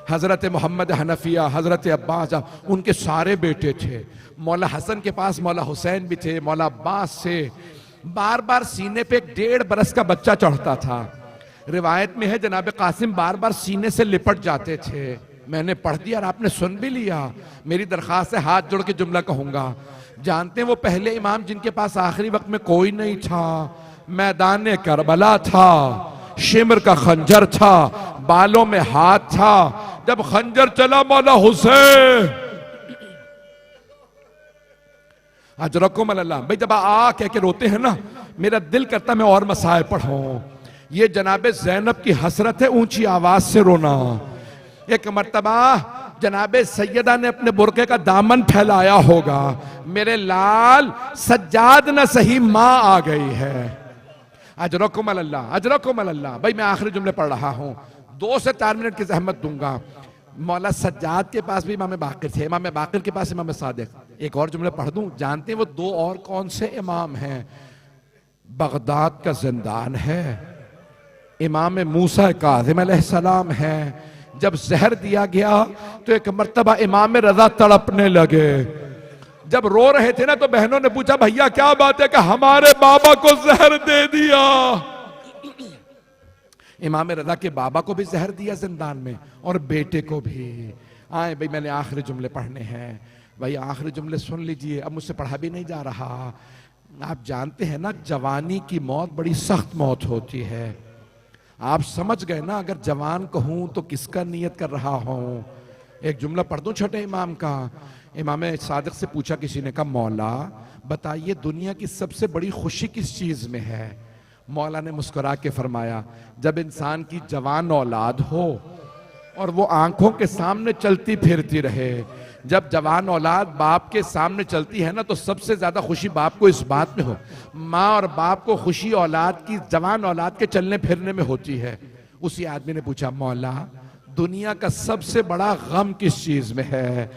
हजरत मोहम्मद हनफिया, हजरत अब्बास, उनके सारे बेटे थे। मौला हसन के पास मौला हुसैन भी थे, मौला अब्बास से बार बार सीने पे 1.5 बरस का बच्चा चढ़ता था। रिवायत में है जनाब कासिम बार बार सीने से लिपट जाते थे। मैंने पढ़ दिया और आपने सुन भी लिया। मेरी दरखास्त है, हाथ जोड़ के जुमला कहूंगा। जानते हैं वो पहले इमाम जिनके पास आखिरी वक्त में कोई नहीं था, मैदान करबला था, शिमर का खंजर था, बालों में हाथ था। जब खंजर चला मौला हुसैन अजरकुम अल्लाह, भाई जब आ कह के रोते हैं ना, मेरा दिल करता मैं और मसाए पढ़ूं। ये जनाबे ज़ैनब की हसरत है, ऊंची आवाज से रोना। एक मर्तबा जनाबे सैयदा ने अपने बुरके का दामन फैलाया होगा, मेरे लाल सज्जाद न सही मां आ गई है। अजरकुम अल्लाह, अजरकुम अल्लाह। भाई मैं आखिरी जुमले पढ़ रहा हूं, 2 से 4 मिनट की जहमत दूंगा। मौला सज्जाद के पास भी इमाम बाकिर थे, इमाम बाकिर के पास इमाम सादिक। एक और जुमले पढ़ दूं, जानते हैं वो 2 और कौन से इमाम हैं? बगदाद का जिंदान है, इमाम मूसा काज़िम अलैहिस्सलाम है। जब जहर दिया गया तो एक मर्तबा इमाम रजा तड़पने लगे। जब रो रहे थे ना तो बहनों ने पूछा भैया क्या बात है? कि हमारे बाबा को जहर दे दिया। इमाम रजा के बाबा को भी जहर दिया जिंदान में, और बेटे को भी। आए भाई मैंने आखिरी जुमले पढ़ने हैं। भाई आखिरी जुमले सुन लीजिए, अब मुझसे पढ़ा भी नहीं जा रहा। आप जानते हैं ना जवानी की मौत बड़ी सख्त मौत होती है। आप समझ गए ना, अगर जवान कहूं तो किसका नियत कर रहा हूं। एक जुमला पढ़ दूं छठे इमाम का। इमाम सादिक से पूछा किसी ने, कहा मौला बताइए दुनिया की सबसे बड़ी खुशी किस चीज में है? मौला ने मुस्कुरा के फरमाया, जब इंसान की जवान औलाद हो और वो आंखों के सामने चलती फिरती रहे। जब जवान औलाद बाप के सामने चलती है ना तो सबसे ज्यादा खुशी बाप को इस बात में हो, माँ और बाप को खुशी औलाद की, जवान औलाद के चलने फिरने में होती है। उसी आदमी ने पूछा मौला दुनिया का सबसे बड़ा गम किस चीज में है?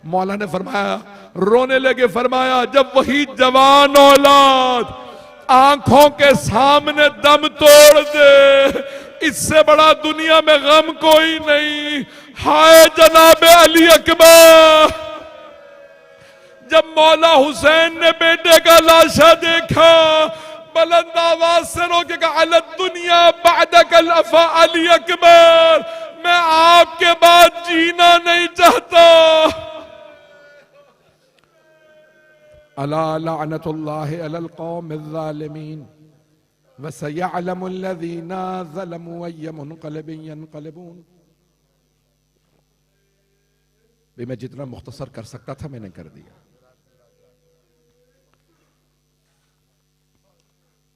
मौला ने फरमाया, रोने लगे, फरमाया जब वही जवान औलाद आंखों के सामने दम तोड़ दे, इससे बड़ा दुनिया में गम कोई नहीं। हाय जनाबे अली अकबर, जब मौला हुसैन ने बेटे का लाशा देखा, बुलंद आवाज से रोके कहा अलद दुनिया बादकल अफा अली अकबर, मैं आपके बाद जीना नहीं चाहता। अला लअनतुल्लाहि अलल कौमिज़ ज़ालिमीन व सयअलमुल लज़ीना ज़लमू अय्य मुनक़लिबिन यनक़लिबून। मैं जितना मुख्तसर कर सकता था मैंने कर दिया।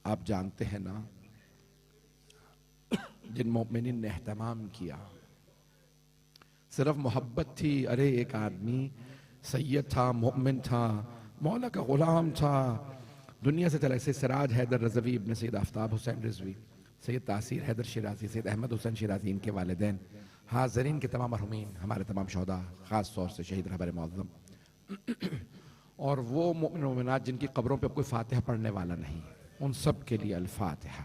आप जानते हैं ना, जिन मोमिनीन ने एहतमाम किया, सिर्फ मोहब्बत थी। अरे एक आदमी सैयद था, मोमिन था, मौला का गुलाम था, दुनिया से चला। सिराज हैदर रज़वी इब्न सैयद आफ्ताब हुसैन रिजवी, सैयद तासीर हैदर शिराजी, सैयद अहमद हुसैन शिराजी, इनके वालिदैन, हाज़रीन के तमाम मरहूमीन, हमारे तमाम शोहदा, ख़ास तौर से शहीद रहबर मुअज़्ज़म, और वो मोमिन मोमिनात जिनकी कब्रों पे कोई फातिहा पढ़ने वाला नहीं, उन सब के लिए अल फातिहा।